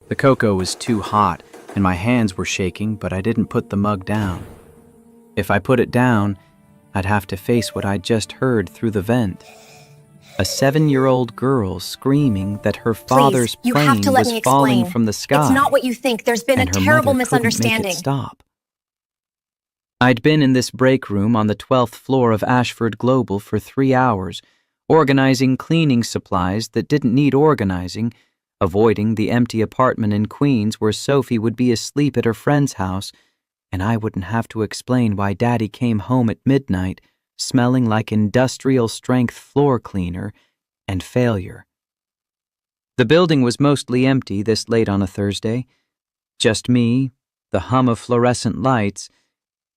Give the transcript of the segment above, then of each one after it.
The cocoa was too hot, and my hands were shaking, but I didn't put the mug down. If I put it down, I'd have to face what I'd just heard through the vent. A 7-year-old girl screaming that her father's Please, you have to plane let was me falling explain. from the sky. It's not what you think. There's been a and her terrible mother couldn't make misunderstanding. it stop. I'd been in this break room on the 12th floor of Ashford Global for 3 hours, organizing cleaning supplies that didn't need organizing, avoiding the empty apartment in Queens where Sophie would be asleep at her friend's house, and I wouldn't have to explain why Daddy came home at midnight, smelling like industrial-strength floor cleaner and failure. The building was mostly empty this late on a Thursday. Just me, the hum of fluorescent lights,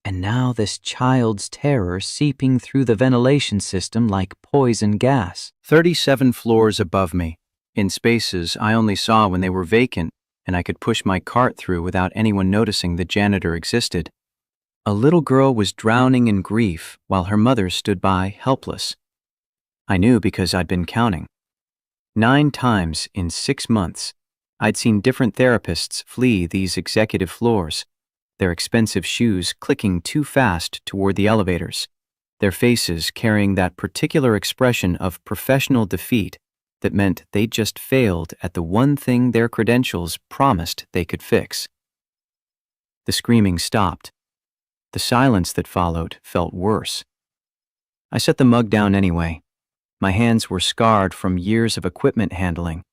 and now this child's terror seeping through the ventilation system like poison gas. 37 floors above me, in spaces I only saw when they were vacant and I could push my cart through without anyone noticing the janitor existed. A little girl was drowning in grief while her mother stood by, helpless. I knew because I'd been counting. 9 times in 6 months, I'd seen different therapists flee these executive floors, their expensive shoes clicking too fast toward the elevators, their faces carrying that particular expression of professional defeat that meant they'd just failed at the one thing their credentials promised they could fix. The screaming stopped. The silence that followed felt worse. I set the mug down anyway. My hands were scarred from years of equipment handling,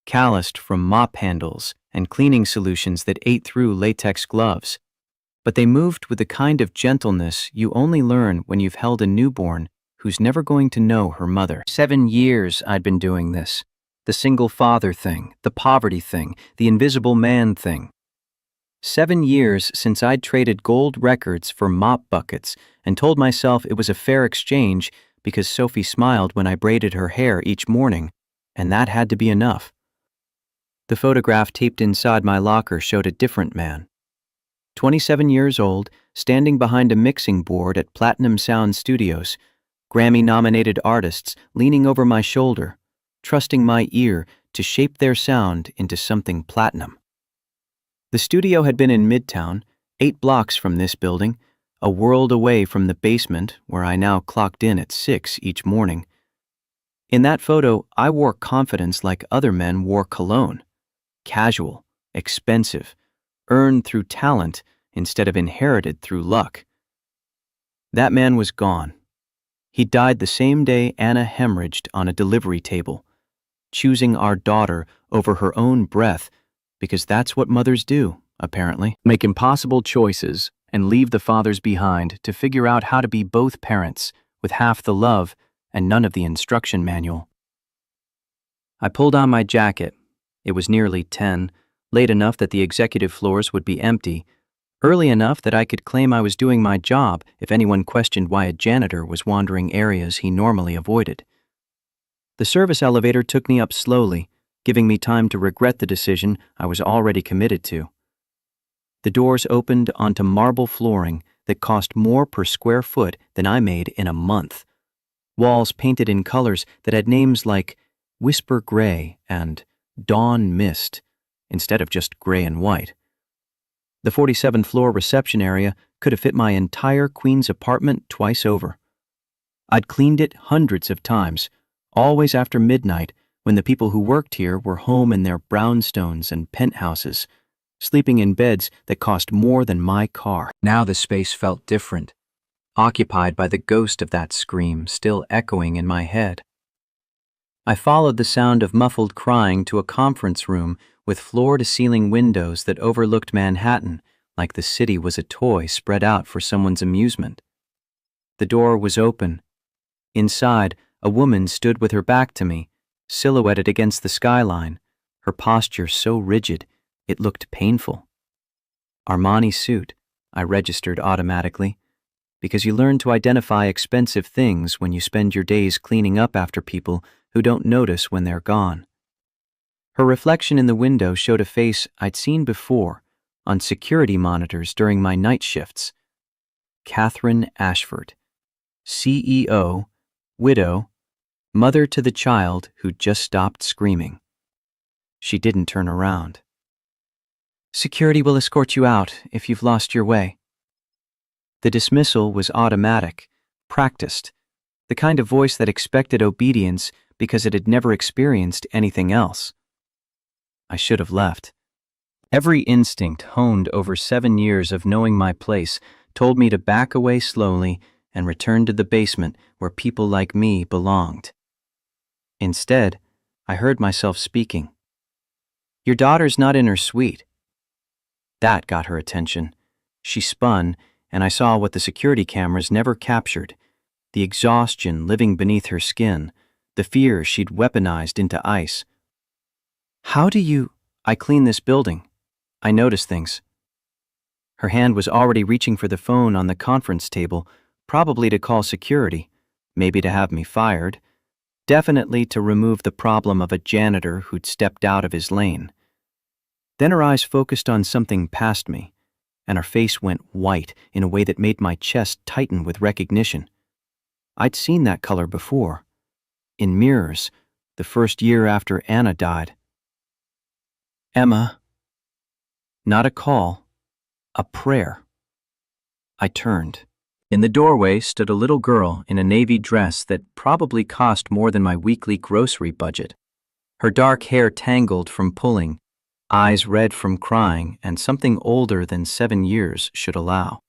calloused from mop handles and cleaning solutions that ate through latex gloves. But they moved with the kind of gentleness you only learn when you've held a newborn who's never going to know her mother. 7 years I'd been doing this. The single father thing, the poverty thing, the invisible man thing. 7 years since I'd traded gold records for mop buckets and told myself it was a fair exchange because Sophie smiled when I braided her hair each morning, and that had to be enough. The photograph taped inside my locker showed a different man. 27 years old, standing behind a mixing board at Platinum Sound Studios, Grammy-nominated artists leaning over my shoulder, trusting my ear to shape their sound into something platinum. The studio had been in Midtown, 8 blocks from this building, a world away from the basement where I now clocked in at 6 each morning. In that photo, I wore confidence like other men wore cologne. Casual, expensive, earned through talent instead of inherited through luck. That man was gone. He died the same day Anna hemorrhaged on a delivery table, choosing our daughter over her own breath because that's what mothers do, apparently. Make impossible choices and leave the fathers behind to figure out how to be both parents with half the love and none of the instruction manual. I pulled on my jacket. It was nearly 10, late enough that the executive floors would be empty, early enough that I could claim I was doing my job if anyone questioned why a janitor was wandering areas he normally avoided. The service elevator took me up slowly, giving me time to regret the decision I was already committed to. The doors opened onto marble flooring that cost more per square foot than I made in a month. Walls painted in colors that had names like Whisper Gray and Dawn Mist, instead of just gray and white. The 47th floor reception area could have fit my entire Queens apartment twice over. I'd cleaned it hundreds of times, always after midnight when the people who worked here were home in their brownstones and penthouses, sleeping in beds that cost more than my car. Now the space felt different, occupied by the ghost of that scream still echoing in my head. I followed the sound of muffled crying to a conference room with floor-to-ceiling windows that overlooked Manhattan like the city was a toy spread out for someone's amusement. The door was open. Inside, a woman stood with her back to me, silhouetted against the skyline, her posture so rigid it looked painful. Armani suit, I registered automatically, because you learn to identify expensive things when you spend your days cleaning up after people who don't notice when they're gone. Her reflection in the window showed a face I'd seen before on security monitors during my night shifts. Catherine Ashford, CEO, widow, mother to the child who just stopped screaming. She didn't turn around. Security will escort you out if you've lost your way. The dismissal was automatic, practiced, the kind of voice that expected obedience because it had never experienced anything else. I should have left. Every instinct honed over 7 years of knowing my place told me to back away slowly and return to the basement where people like me belonged. Instead, I heard myself speaking. Your daughter's not in her suite. That got her attention. She spun, and I saw what the security cameras never captured, the exhaustion living beneath her skin, the fear she'd weaponized into ice. How do you... I clean this building. I notice things. Her hand was already reaching for the phone on the conference table, probably to call security, maybe to have me fired, definitely to remove the problem of a janitor who'd stepped out of his lane. Then her eyes focused on something past me, and her face went white in a way that made my chest tighten with recognition. I'd seen that color before, in mirrors, the first year after Anna died. Emma. Not a call, a prayer. I turned. In the doorway stood a little girl in a navy dress that probably cost more than my weekly grocery budget. Her dark hair tangled from pulling, eyes red from crying, and something older than 7 years should allow.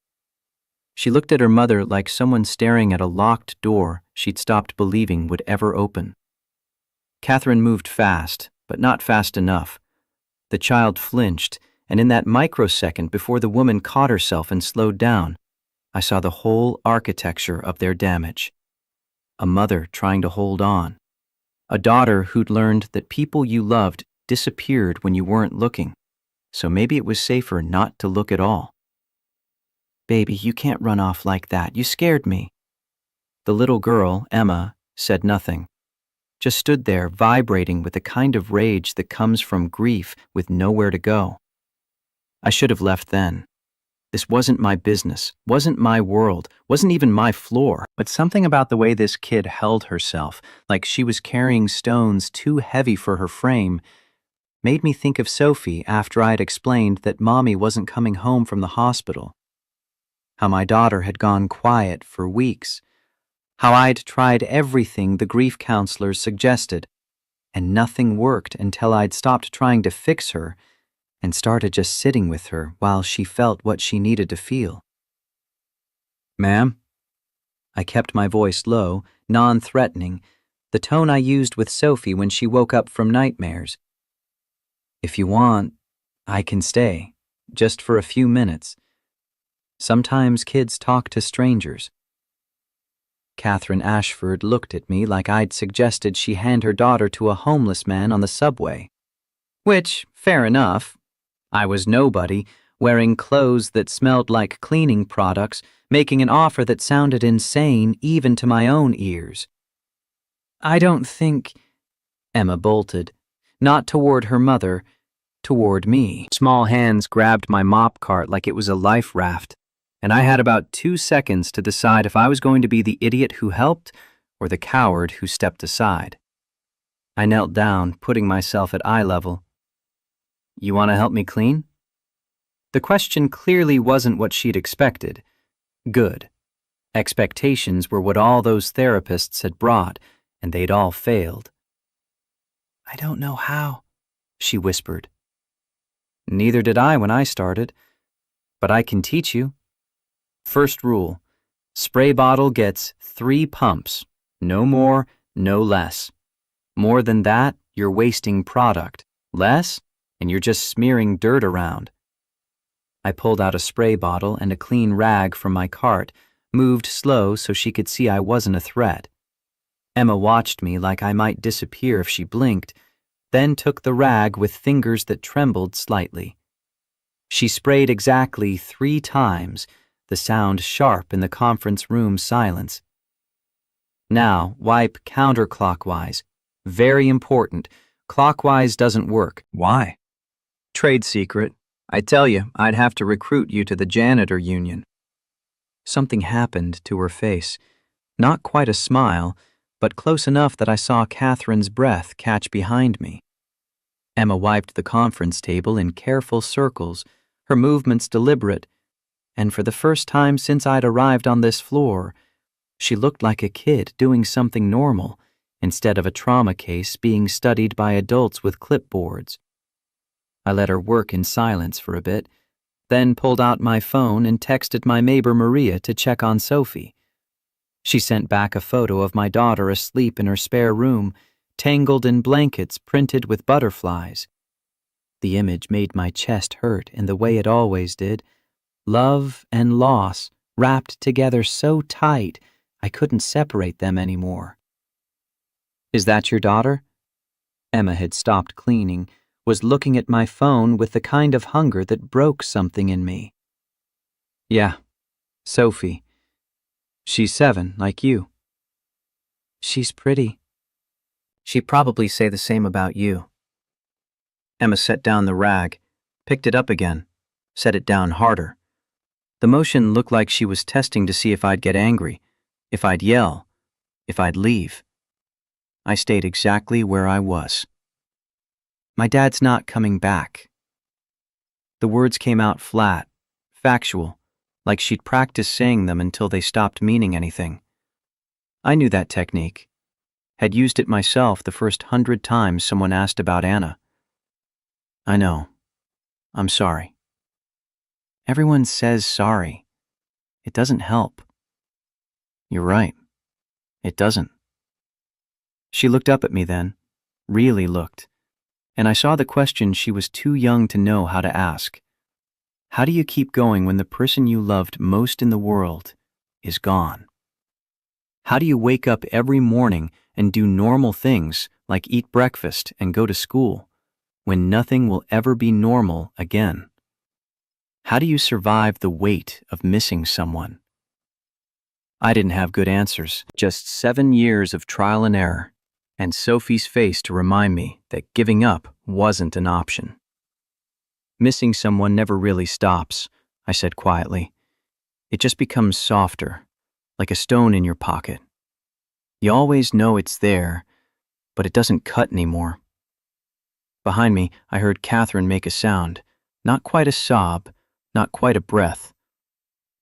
She looked at her mother like someone staring at a locked door she'd stopped believing would ever open. Catherine moved fast, but not fast enough. The child flinched, and in that microsecond before the woman caught herself and slowed down, I saw the whole architecture of their damage. A mother trying to hold on. A daughter who'd learned that people you loved disappeared when you weren't looking, so maybe it was safer not to look at all. Baby, you can't run off like that. You scared me. The little girl, Emma, said nothing, just stood there vibrating with the kind of rage that comes from grief with nowhere to go. I should have left then. This wasn't my business, wasn't my world, wasn't even my floor, but something about the way this kid held herself, like she was carrying stones too heavy for her frame, made me think of Sophie after I had explained that Mommy wasn't coming home from the hospital. How my daughter had gone quiet for weeks. How I'd tried everything the grief counselors suggested, and nothing worked until I'd stopped trying to fix her and started just sitting with her while she felt what she needed to feel. Ma'am? I kept my voice low, non-threatening, the tone I used with Sophie when she woke up from nightmares. If you want, I can stay, just for a few minutes. Sometimes kids talk to strangers. Catherine Ashford looked at me like I'd suggested she hand her daughter to a homeless man on the subway. Which, fair enough. I was nobody, wearing clothes that smelled like cleaning products, making an offer that sounded insane even to my own ears. I don't think... Emma bolted. Not toward her mother, toward me. Small hands grabbed my mop cart like it was a life raft, and I had about 2 seconds to decide if I was going to be the idiot who helped or the coward who stepped aside. I knelt down, putting myself at eye level. You want to help me clean? The question clearly wasn't what she'd expected. Good. Expectations were what all those therapists had brought, and they'd all failed. I don't know how, she whispered. Neither did I when I started, but I can teach you. First rule, spray bottle gets 3 pumps, no more, no less. More than that, you're wasting product. Less, and you're just smearing dirt around. I pulled out a spray bottle and a clean rag from my cart, moved slow so she could see I wasn't a threat. Emma watched me like I might disappear if she blinked, then took the rag with fingers that trembled slightly. She sprayed exactly 3 times, the sound sharp in the conference room silence. Now, wipe counterclockwise. Very important. Clockwise doesn't work. Why? Trade secret. I tell you, I'd have to recruit you to the janitor union. Something happened to her face. Not quite a smile, but close enough that I saw Catherine's breath catch behind me. Emma wiped the conference table in careful circles, her movements deliberate, and for the first time since I'd arrived on this floor, she looked like a kid doing something normal instead of a trauma case being studied by adults with clipboards. I let her work in silence for a bit, then pulled out my phone and texted my neighbor Maria to check on Sophie. She sent back a photo of my daughter asleep in her spare room, tangled in blankets printed with butterflies. The image made my chest hurt in the way it always did. Love and loss wrapped together so tight I couldn't separate them anymore. "Is that your daughter?" Emma had stopped cleaning, was looking at my phone with the kind of hunger that broke something in me. "Yeah, Sophie. She's 7, like you." "She's pretty." "She'd probably say the same about you." Emma set down the rag, picked it up again, set it down harder. The motion looked like she was testing to see if I'd get angry, if I'd yell, if I'd leave. I stayed exactly where I was. "My dad's not coming back." The words came out flat, factual, like she'd practiced saying them until they stopped meaning anything. I knew that technique, had used it myself the first 100 times someone asked about Anna. "I know. I'm sorry." Everyone says sorry. It doesn't help. You're right. It doesn't. She looked up at me then, really looked, and I saw the question she was too young to know how to ask. How do you keep going when the person you loved most in the world is gone? How do you wake up every morning and do normal things like eat breakfast and go to school when nothing will ever be normal again? How do you survive the weight of missing someone? I didn't have good answers, just 7 years of trial and error, and Sophie's face to remind me that giving up wasn't an option. "Missing someone never really stops," I said quietly. "It just becomes softer, like a stone in your pocket. You always know it's there, but it doesn't cut anymore." Behind me, I heard Catherine make a sound, not quite a sob, not quite a breath.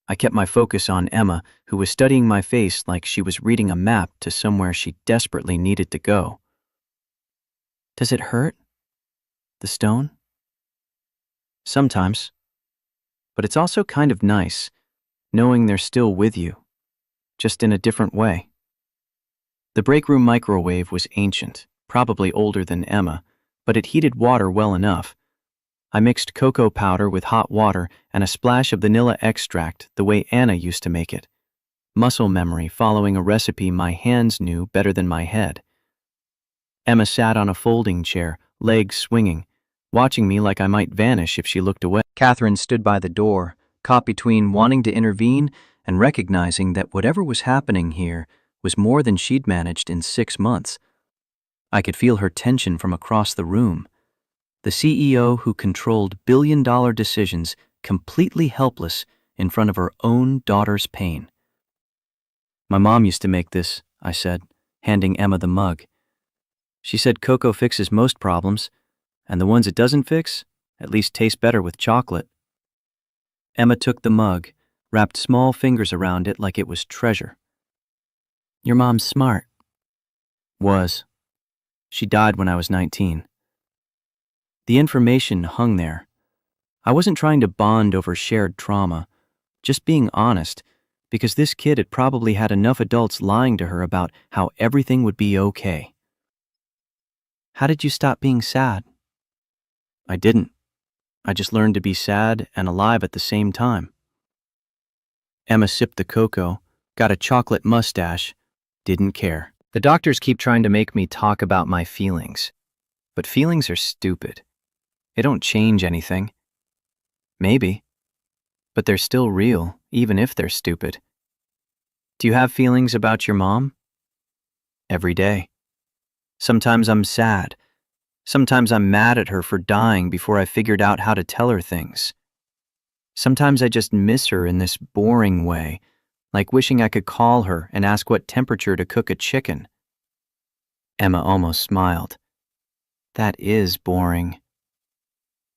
I kept my focus on Emma, who was studying my face like she was reading a map to somewhere she desperately needed to go. "Does it hurt? The stone?" "Sometimes. But it's also kind of nice, knowing they're still with you, just in a different way." The break room microwave was ancient, probably older than Emma, but it heated water well enough. I mixed cocoa powder with hot water and a splash of vanilla extract the way Anna used to make it. Muscle memory following a recipe my hands knew better than my head. Emma sat on a folding chair, legs swinging, watching me like I might vanish if she looked away. Catherine stood by the door, caught between wanting to intervene and recognizing that whatever was happening here was more than she'd managed in 6 months. I could feel her tension from across the room. The CEO who controlled billion-dollar decisions, completely helpless in front of her own daughter's pain. "My mom used to make this," I said, handing Emma the mug. "She said cocoa fixes most problems, and the ones it doesn't fix at least taste better with chocolate." Emma took the mug, wrapped small fingers around it like it was treasure. "Your mom's smart." "Was. She died when I was 19. The information hung there. I wasn't trying to bond over shared trauma, just being honest, because this kid had probably had enough adults lying to her about how everything would be okay. "How did you stop being sad?" "I didn't. I just learned to be sad and alive at the same time." Emma sipped the cocoa, got a chocolate mustache, didn't care. "The doctors keep trying to make me talk about my feelings, but feelings are stupid. They don't change anything. Maybe, but they're still real, even if they're stupid." "Do you have feelings about your mom?" "Every day. Sometimes I'm sad. Sometimes I'm mad at her for dying before I figured out how to tell her things. Sometimes I just miss her in this boring way, like wishing I could call her and ask what temperature to cook a chicken." Emma almost smiled. That is boring.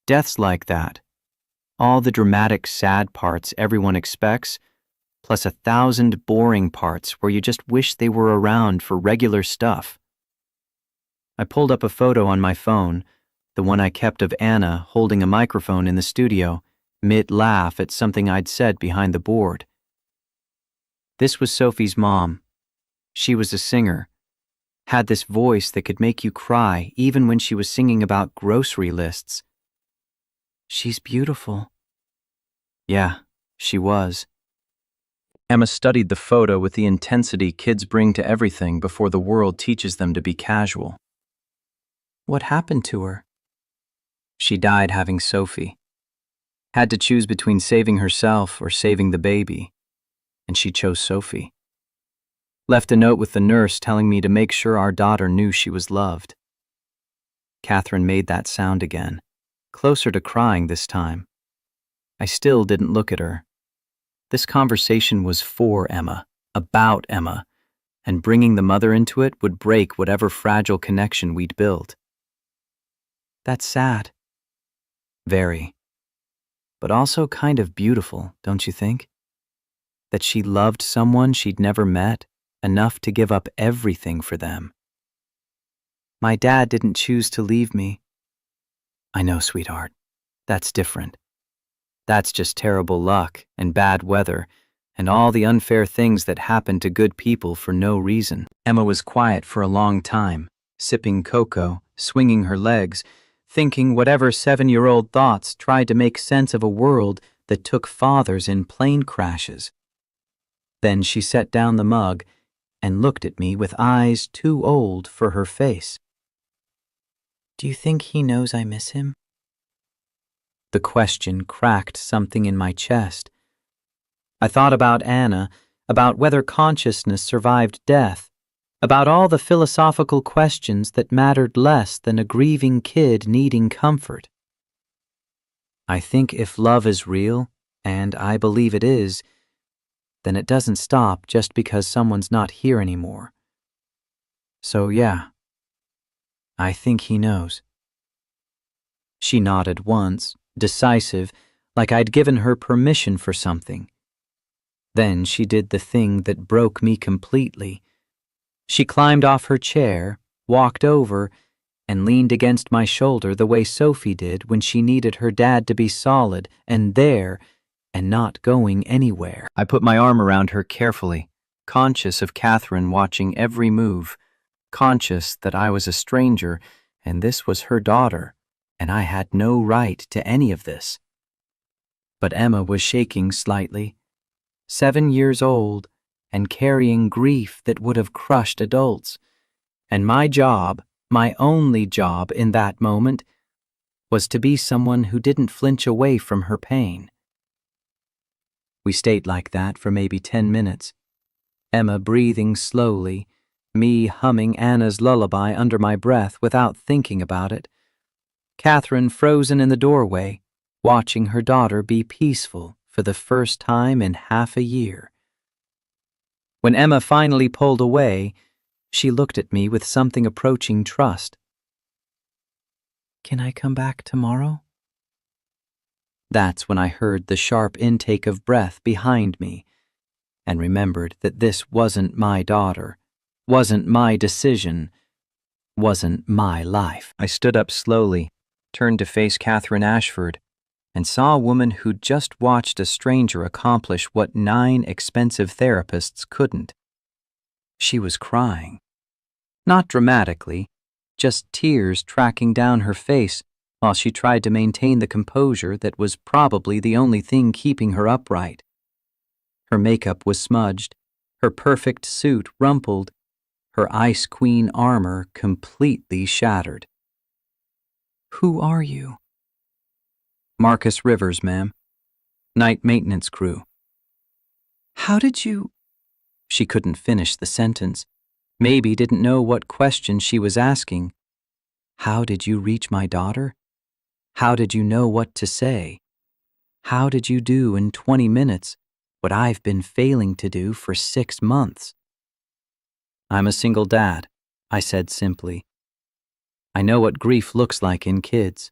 Death's like that. All the dramatic sad parts everyone expects, plus 1,000 boring parts where you just wish they were around for regular stuff. I pulled up a photo on my phone, the one I kept of Anna holding a microphone in the studio, mid-laugh at something I'd said behind the board. This was Sophie's mom. She was a singer, had this voice that could make you cry even when she was singing about grocery lists. She's beautiful. Yeah, she was. Emma studied the photo with the intensity kids bring to everything before the world teaches them to be casual. What happened to her? She died having Sophie. Had to choose between saving herself or saving the baby, and she chose Sophie. Left a note with the nurse telling me to make sure our daughter knew she was loved. Catherine made that sound again, closer to crying this time. I still didn't look at her. This conversation was for Emma, about Emma, and bringing the mother into it would break whatever fragile connection we'd built. That's sad. Very. But also kind of beautiful, don't you think? That she loved someone she'd never met, enough to give up everything for them. My dad didn't choose to leave me. I know, sweetheart. That's different. That's just terrible luck and bad weather and all the unfair things that happen to good people for no reason. Emma was quiet for a long time, sipping cocoa, swinging her legs, thinking whatever 7-year-old thoughts tried to make sense of a world that took fathers in plane crashes. Then she set down the mug and looked at me with eyes too old for her face. Do you think he knows I miss him? The question cracked something in my chest. I thought about Anna, about whether consciousness survived death, about all the philosophical questions that mattered less than a grieving kid needing comfort. I think if love is real, and I believe it is, then it doesn't stop just because someone's not here anymore. So yeah, I think he knows. She nodded once, decisive, like I'd given her permission for something. Then she did the thing that broke me completely. She climbed off her chair, walked over, and leaned against my shoulder the way Sophie did when she needed her dad to be solid and there and not going anywhere. I put my arm around her carefully, conscious of Catherine watching every move, conscious that I was a stranger and this was her daughter, and I had no right to any of this. But Emma was shaking slightly, 7 years old, and carrying grief that would have crushed adults. And my job, my only job in that moment, was to be someone who didn't flinch away from her pain. We stayed like that for maybe 10 minutes, Emma breathing slowly, me humming Anna's lullaby under my breath without thinking about it, Catherine frozen in the doorway, watching her daughter be peaceful for the first time in half a year. When Emma finally pulled away, she looked at me with something approaching trust. Can I come back tomorrow? That's when I heard the sharp intake of breath behind me and remembered that this wasn't my daughter, wasn't my decision, wasn't my life. I stood up slowly, turned to face Catherine Ashford, and saw a woman who'd just watched a stranger accomplish what 9 expensive therapists couldn't. She was crying. Not dramatically, just tears tracking down her face while she tried to maintain the composure that was probably the only thing keeping her upright. Her makeup was smudged, her perfect suit rumpled, her Ice Queen armor completely shattered. Who are you? Marcus Rivers, ma'am. Night maintenance crew. How did you... She couldn't finish the sentence. Maybe didn't know what question she was asking. How did you reach my daughter? How did you know what to say? How did you do in 20 minutes what I've been failing to do for 6 months? I'm a single dad, I said simply. I know what grief looks like in kids.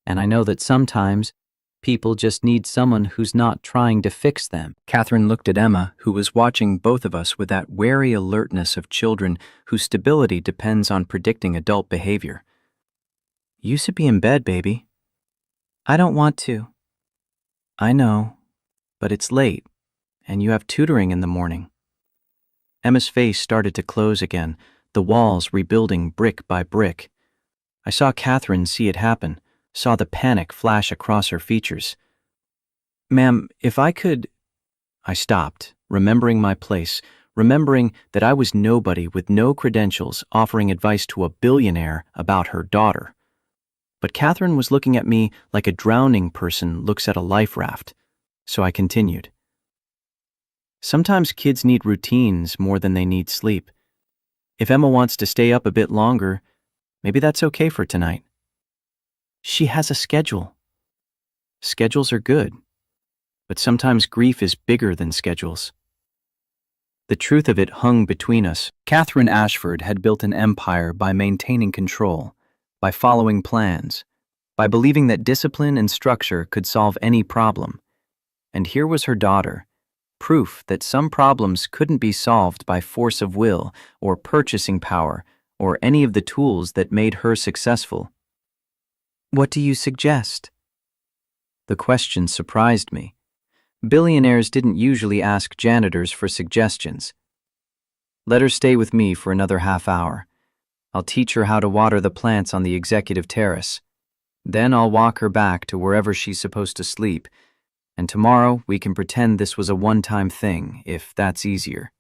And I know that sometimes people just need someone who's not trying to fix them. Catherine looked at Emma, who was watching both of us with that wary alertness of children whose stability depends on predicting adult behavior. You should be in bed, baby. I don't want to. I know, but it's late, and you have tutoring in the morning. Emma's face started to close again, the walls rebuilding brick by brick. I saw Catherine see it happen, saw the panic flash across her features. Ma'am, if I could... I stopped, remembering my place, remembering that I was nobody with no credentials offering advice to a billionaire about her daughter. But Catherine was looking at me like a drowning person looks at a life raft, so I continued. Sometimes kids need routines more than they need sleep. If Emma wants to stay up a bit longer, maybe that's okay for tonight. She has a schedule. Schedules are good, but sometimes grief is bigger than schedules. The truth of it hung between us. Catherine Ashford had built an empire by maintaining control, by following plans, by believing that discipline and structure could solve any problem. And here was her daughter, proof that some problems couldn't be solved by force of will or purchasing power or any of the tools that made her successful. What do you suggest? The question surprised me. Billionaires didn't usually ask janitors for suggestions. Let her stay with me for another half hour. I'll teach her how to water the plants on the executive terrace. Then I'll walk her back to wherever she's supposed to sleep, and tomorrow we can pretend this was a one-time thing, if that's easier.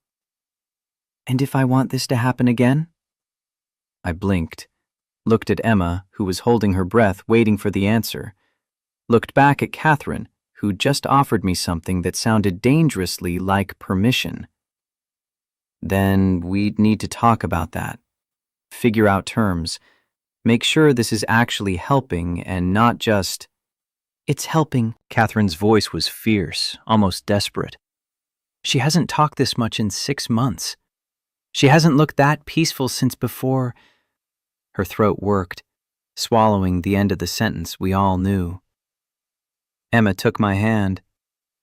And if I want this to happen again? I blinked, looked at Emma, who was holding her breath waiting for the answer, looked back at Catherine, who just offered me something that sounded dangerously like permission. Then we'd need to talk about that, figure out terms, make sure this is actually helping and not just... It's helping. Catherine's voice was fierce, almost desperate. She hasn't talked this much in 6 months. She hasn't looked that peaceful since before... Her throat worked, swallowing the end of the sentence we all knew. Emma took my hand,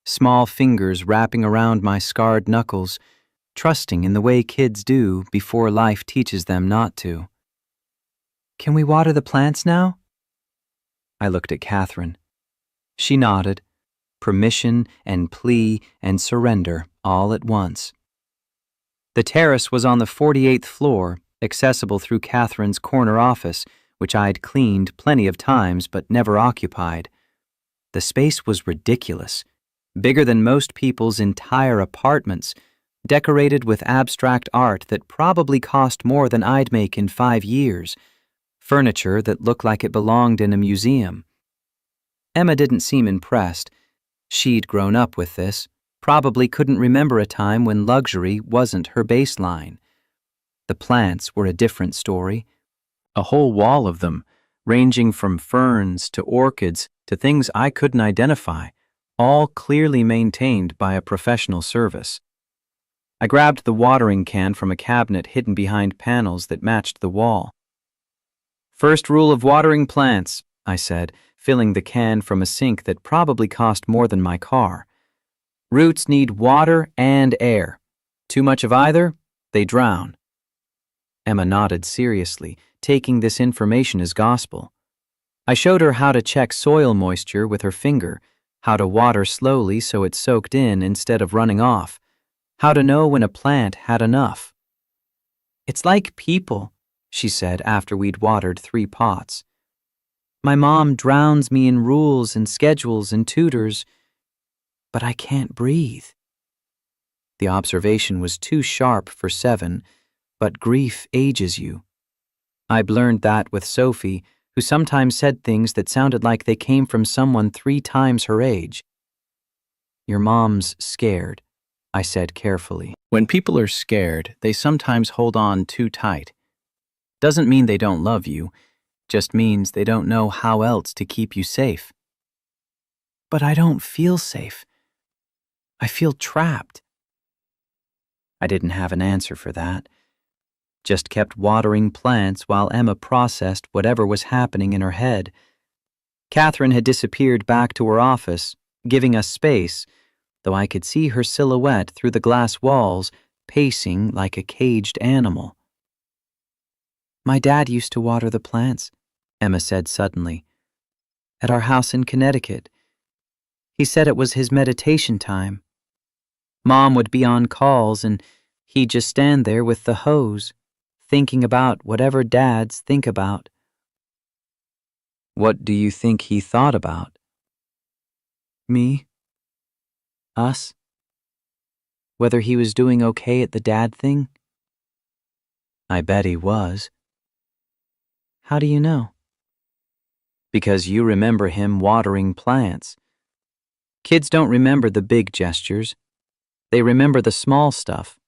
small fingers wrapping around my scarred knuckles, trusting in the way kids do before life teaches them not to. Can we water the plants now? I looked at Catherine. She nodded, permission and plea and surrender all at once. The terrace was on the 48th floor, accessible through Catherine's corner office, which I'd cleaned plenty of times but never occupied. The space was ridiculous, bigger than most people's entire apartments, decorated with abstract art that probably cost more than I'd make in 5 years, furniture that looked like it belonged in a museum. Emma didn't seem impressed. She'd grown up with this, probably couldn't remember a time when luxury wasn't her baseline. The plants were a different story. A whole wall of them, ranging from ferns to orchids to things I couldn't identify, all clearly maintained by a professional service. I grabbed the watering can from a cabinet hidden behind panels that matched the wall. First rule of watering plants, I said, filling the can from a sink that probably cost more than my car. Roots need water and air. Too much of either, they drown. Emma nodded seriously, taking this information as gospel. I showed her how to check soil moisture with her finger, how to water slowly so it soaked in instead of running off, how to know when a plant had enough. It's like people, she said after we'd watered 3 pots. My mom drowns me in rules and schedules and tutors, but I can't breathe. The observation was too sharp for 7, but grief ages you. I'd learned that with Sophie, who sometimes said things that sounded like they came from someone 3 times her age. Your mom's scared, I said carefully. When people are scared, they sometimes hold on too tight. Doesn't mean they don't love you, just means they don't know how else to keep you safe. But I don't feel safe. I feel trapped. I didn't have an answer for that. just kept watering plants while Emma processed whatever was happening in her head. Catherine had disappeared back to her office, giving us space, though I could see her silhouette through the glass walls, pacing like a caged animal. "My dad used to water the plants," Emma said suddenly, "at our house in Connecticut. He said it was his meditation time. Mom would be on calls and he'd just stand there with the hose, thinking about whatever dads think about." "What do you think he thought about?" "Me. Us. Whether he was doing okay at the dad thing." "I bet he was." "How do you know?" "Because you remember him watering plants. Kids don't remember the big gestures. They remember the small stuff,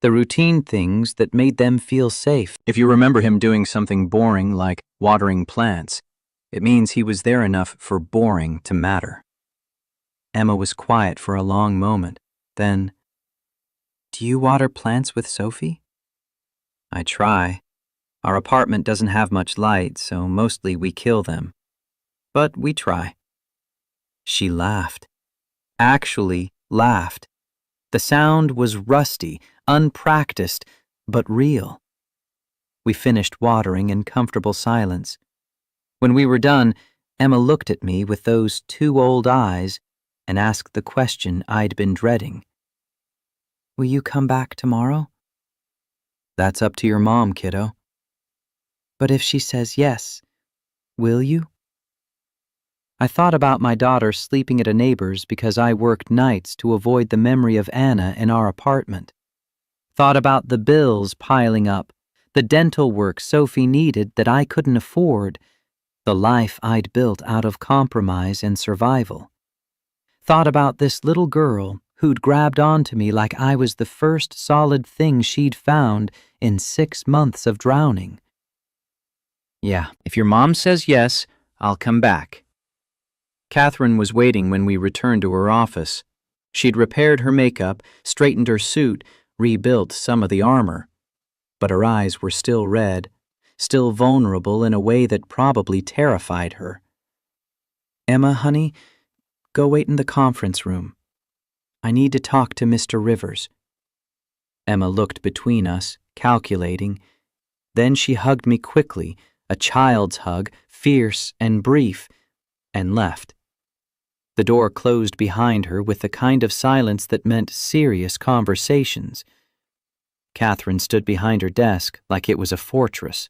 the routine things that made them feel safe. If you remember him doing something boring like watering plants, it means he was there enough for boring to matter." Emma was quiet for a long moment. Then, "Do you water plants with Sophie?" "I try. Our apartment doesn't have much light, so mostly we kill them. But we try." She laughed. Actually laughed. The sound was rusty, unpracticed, but real. We finished watering in comfortable silence. When we were done, Emma looked at me with those two old eyes and asked the question I'd been dreading. "Will you come back tomorrow?" "That's up to your mom, kiddo." "But if she says yes, will you?" I thought about my daughter sleeping at a neighbor's because I worked nights to avoid the memory of Anna in our apartment. Thought about the bills piling up, the dental work Sophie needed that I couldn't afford, the life I'd built out of compromise and survival. Thought about this little girl who'd grabbed onto me like I was the first solid thing she'd found in 6 months of drowning. "Yeah, if your mom says yes, I'll come back." Catherine was waiting when we returned to her office. She'd repaired her makeup, straightened her suit, rebuilt some of the armor. But her eyes were still red, still vulnerable in a way that probably terrified her. "Emma, honey, go wait in the conference room. I need to talk to Mr. Rivers." Emma looked between us, calculating. Then she hugged me quickly, a child's hug, fierce and brief, and left. The door closed behind her with the kind of silence that meant serious conversations. Catherine stood behind her desk like it was a fortress.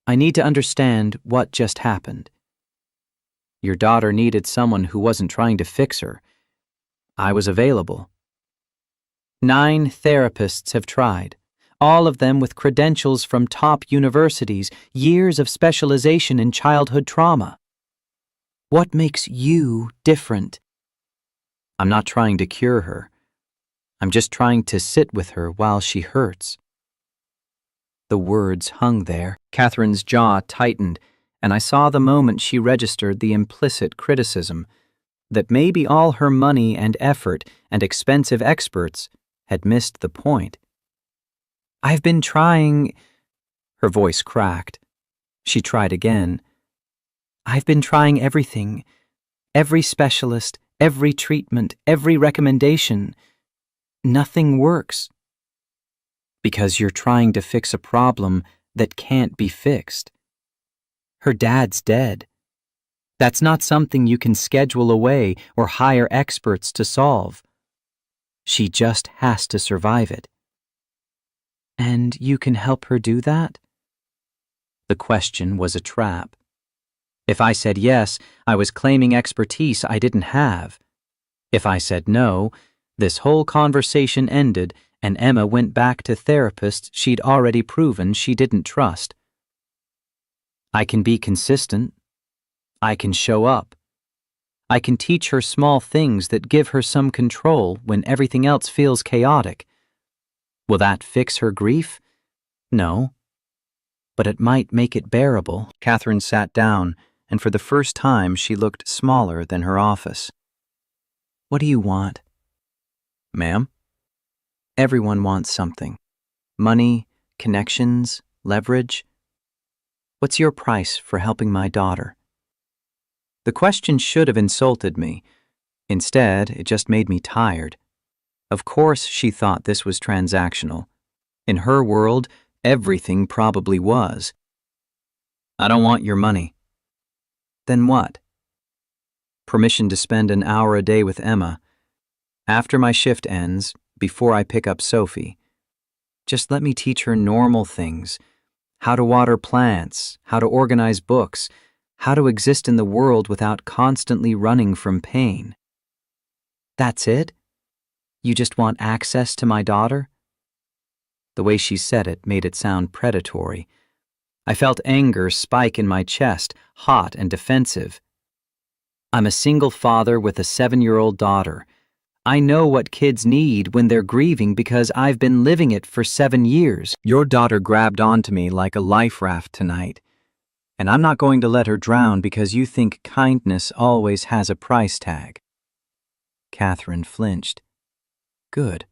"I need to understand what just happened." "Your daughter needed someone who wasn't trying to fix her. I was available." 9 therapists have tried, all of them with credentials from top universities, years of specialization in childhood trauma. What makes you different? I'm not trying to cure her. I'm just trying to sit with her while she hurts. The words hung there. Catherine's jaw tightened, and I saw the moment she registered the implicit criticism that maybe all her money and effort and expensive experts had missed the point. "I've been trying..." Her voice cracked. She tried again. "I've been trying everything, every specialist, every treatment, every recommendation. Nothing works." "Because you're trying to fix a problem that can't be fixed. Her dad's dead. That's not something you can schedule away or hire experts to solve. She just has to survive it." "And you can help her do that?" The question was a trap. If I said yes, I was claiming expertise I didn't have. If I said no, this whole conversation ended and Emma went back to therapists she'd already proven she didn't trust. I can be consistent. I can show up. I can teach her small things that give her some control when everything else feels chaotic. Will that fix her grief? No. But it might make it bearable. Catherine sat down, and for the first time she looked smaller than her office. "What do you want?" "Ma'am?" "Everyone wants something. Money, connections, leverage? What's your price for helping my daughter? The question should have insulted me. Instead, it just made me tired. Of course, she thought this was transactional. In her world, everything probably was. I don't want your money. Then what? Permission to spend an hour a day with Emma. After my shift ends, before I pick up Sophie. Just let me teach her normal things. How to water plants, how to organize books, how to exist in the world without constantly running from pain. That's it? You just want access to my daughter? The way she said it made it sound predatory. I felt anger spike in my chest, hot and defensive. I'm a single father with a 7-year-old daughter. I know what kids need when they're grieving because I've been living it for 7 years. Your daughter grabbed onto me like a life raft tonight, and I'm not going to let her drown because you think kindness always has a price tag. Catherine flinched. Good.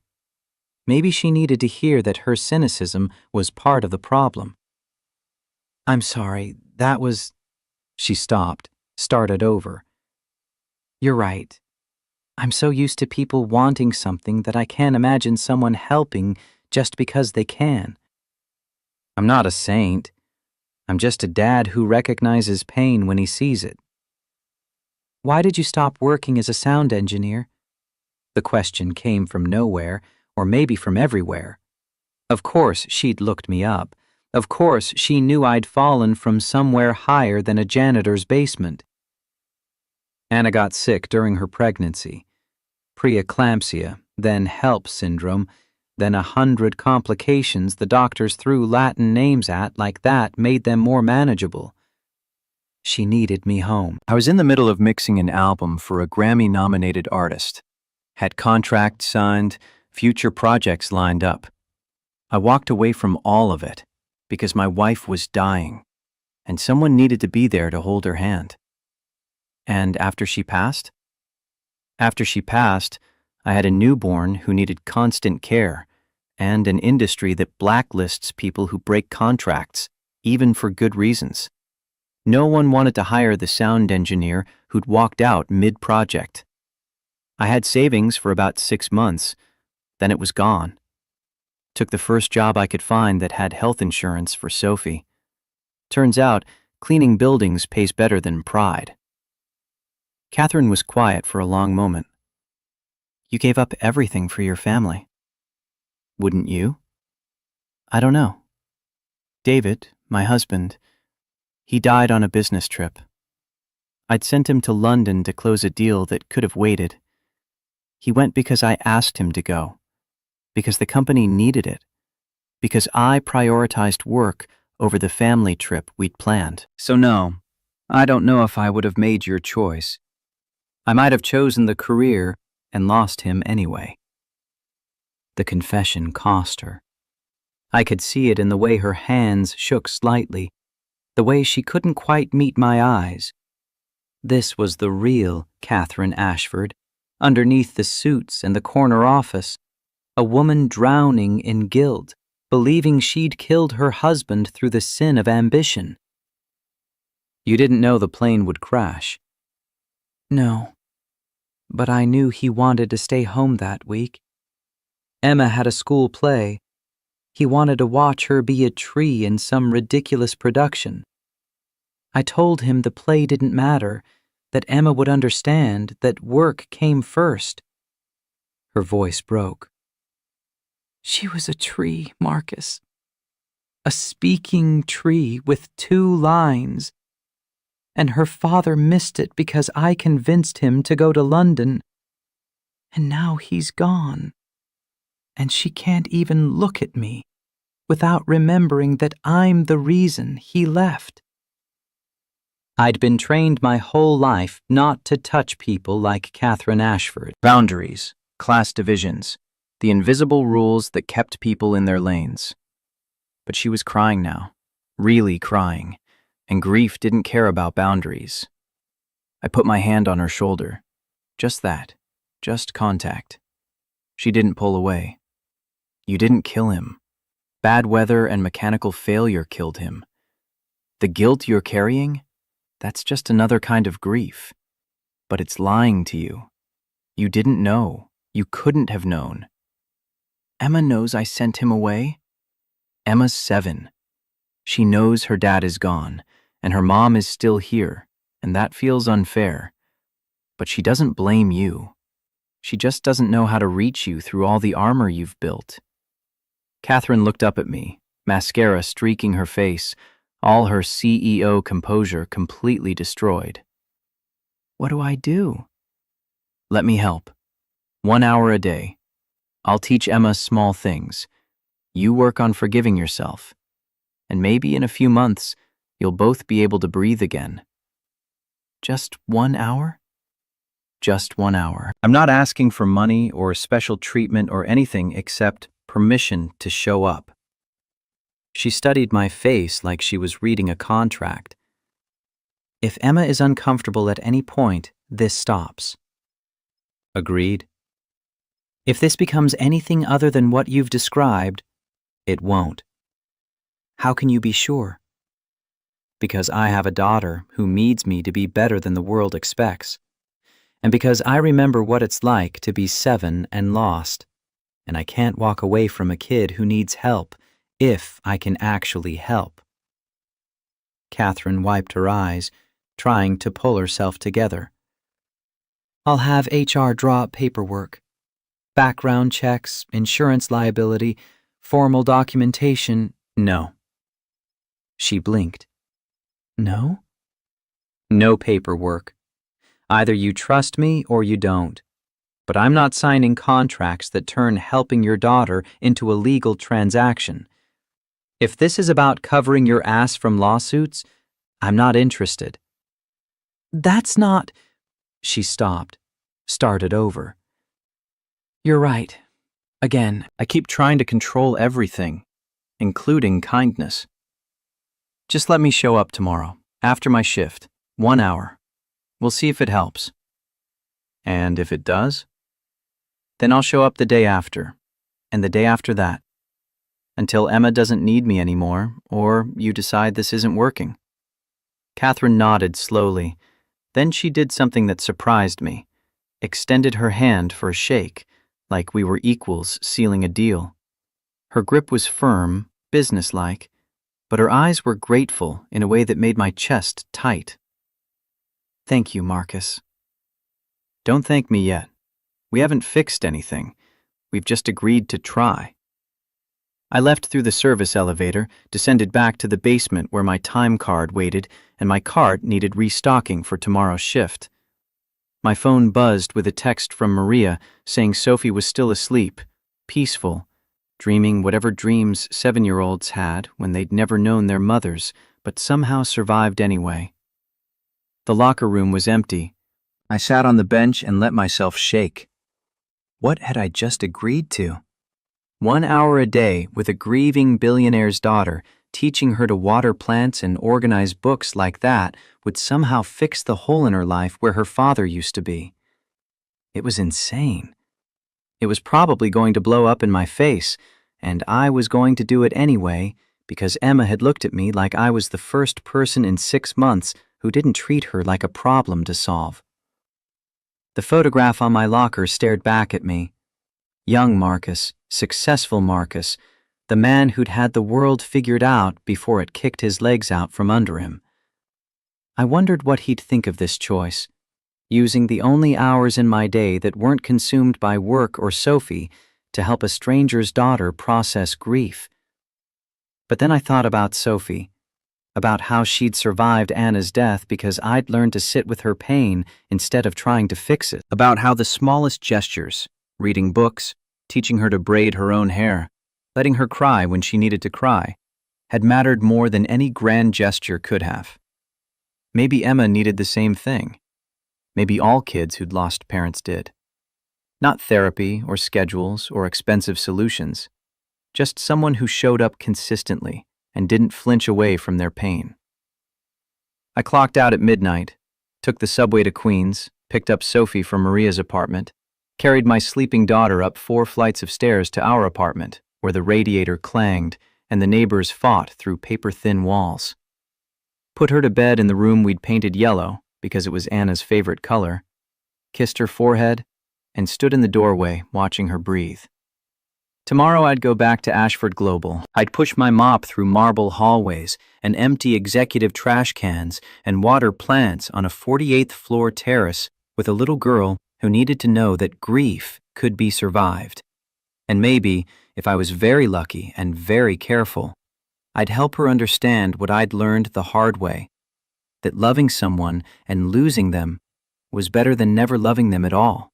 Maybe she needed to hear that her cynicism was part of the problem. I'm sorry, that was... She stopped, started over. You're right. I'm so used to people wanting something that I can't imagine someone helping just because they can. I'm not a saint. I'm just a dad who recognizes pain when he sees it. Why did you stop working as a sound engineer? The question came from nowhere, or maybe from everywhere. Of course, she'd looked me up. Of course, she knew I'd fallen from somewhere higher than a janitor's basement. Anna got sick during her pregnancy. Preeclampsia, then HELP syndrome, then 100 complications the doctors threw Latin names at like that made them more manageable. She needed me home. I was in the middle of mixing an album for a Grammy-nominated artist. Had contracts signed, future projects lined up. I walked away from all of it because my wife was dying, and someone needed to be there to hold her hand. And after she passed? After she passed, I had a newborn who needed constant care, and an industry that blacklists people who break contracts, even for good reasons. No one wanted to hire the sound engineer who'd walked out mid-project. I had savings for about 6 months, then it was gone. Took the first job I could find that had health insurance for Sophie. Turns out, cleaning buildings pays better than pride. Catherine was quiet for a long moment. You gave up everything for your family. Wouldn't you? I don't know. David, my husband, he died on a business trip. I'd sent him to London to close a deal that could have waited. He went because I asked him to go, because the company needed it, because I prioritized work over the family trip we'd planned. So no, I don't know if I would have made your choice. I might have chosen the career and lost him anyway. The confession cost her. I could see it in the way her hands shook slightly, the way she couldn't quite meet my eyes. This was the real Catherine Ashford, underneath the suits and the corner office, a woman drowning in guilt, believing she'd killed her husband through the sin of ambition. You didn't know the plane would crash. No, but I knew he wanted to stay home that week. Emma had a school play. He wanted to watch her be a tree in some ridiculous production. I told him the play didn't matter, that Emma would understand that work came first. Her voice broke. She was a tree, Marcus. A speaking tree with 2 lines. And her father missed it because I convinced him to go to London. And now he's gone. And she can't even look at me without remembering that I'm the reason he left. I'd been trained my whole life not to touch people like Catherine Ashford. Boundaries, class divisions, the invisible rules that kept people in their lanes. But she was crying now, really crying, and grief didn't care about boundaries. I put my hand on her shoulder. Just that, just contact. She didn't pull away. You didn't kill him. Bad weather and mechanical failure killed him. The guilt you're carrying? That's just another kind of grief. But it's lying to you. You didn't know. You couldn't have known. Emma knows I sent him away. Emma's 7. She knows her dad is gone, and her mom is still here, and that feels unfair. But she doesn't blame you. She just doesn't know how to reach you through all the armor you've built. Catherine looked up at me, mascara streaking her face, all her CEO composure completely destroyed. What do I do? Let me help. 1 hour a day. I'll teach Emma small things. You work on forgiving yourself. And maybe in a few months, you'll both be able to breathe again. Just 1 hour? Just 1 hour. I'm not asking for money or special treatment or anything except permission to show up. She studied my face like she was reading a contract. If Emma is uncomfortable at any point, this stops. Agreed. If this becomes anything other than what you've described, it won't. How can you be sure? Because I have a daughter who needs me to be better than the world expects. And because I remember what it's like to be 7 and lost. And I can't walk away from a kid who needs help if I can actually help. Catherine wiped her eyes, trying to pull herself together. I'll have HR draw up paperwork. Background checks, insurance liability, formal documentation. No. She blinked. No? No paperwork. Either you trust me or you don't. But I'm not signing contracts that turn helping your daughter into a legal transaction. If this is about covering your ass from lawsuits, I'm not interested. That's not... She stopped, started over. You're right. Again, I keep trying to control everything, including kindness. Just let me show up tomorrow, after my shift, 1 hour. We'll see if it helps. And if it does, then I'll show up the day after, and the day after that, until Emma doesn't need me anymore, or you decide this isn't working. Catherine nodded slowly. Then she did something that surprised me, extended her hand for a shake, like we were equals sealing a deal. Her grip was firm, businesslike, but her eyes were grateful in a way that made my chest tight. Thank you, Marcus. Don't thank me yet. We haven't fixed anything. We've just agreed to try. I left through the service elevator, descended back to the basement where my time card waited, and my cart needed restocking for tomorrow's shift. My phone buzzed with a text from Maria saying Sophie was still asleep, peaceful, dreaming whatever dreams 7-year-olds had when they'd never known their mothers, but somehow survived anyway. The locker room was empty. I sat on the bench and let myself shake. What had I just agreed to? 1 hour a day with a grieving billionaire's daughter, teaching her to water plants and organize books like that would somehow fix the hole in her life where her father used to be. It was insane. It was probably going to blow up in my face, and I was going to do it anyway because Emma had looked at me like I was the first person in 6 months who didn't treat her like a problem to solve. The photograph on my locker stared back at me. Young Marcus, successful Marcus, the man who'd had the world figured out before it kicked his legs out from under him. I wondered what he'd think of this choice, using the only hours in my day that weren't consumed by work or Sophie to help a stranger's daughter process grief. But then I thought about Sophie, about how she'd survived Anna's death because I'd learned to sit with her pain instead of trying to fix it, about how the smallest gestures, reading books, teaching her to braid her own hair, letting her cry when she needed to cry, had mattered more than any grand gesture could have. Maybe Emma needed the same thing. Maybe all kids who'd lost parents did. Not therapy or schedules or expensive solutions, just someone who showed up consistently and didn't flinch away from their pain. I clocked out at midnight, took the subway to Queens, picked up Sophie from Maria's apartment, carried my sleeping daughter up 4 flights of stairs to our apartment, where the radiator clanged and the neighbors fought through paper-thin walls. Put her to bed in the room we'd painted yellow, because it was Anna's favorite color, kissed her forehead, and stood in the doorway watching her breathe. Tomorrow I'd go back to Ashford Global. I'd push my mop through marble hallways and empty executive trash cans and water plants on a 48th floor terrace with a little girl who needed to know that grief could be survived. And maybe, if I was very lucky and very careful, I'd help her understand what I'd learned the hard way, that loving someone and losing them was better than never loving them at all.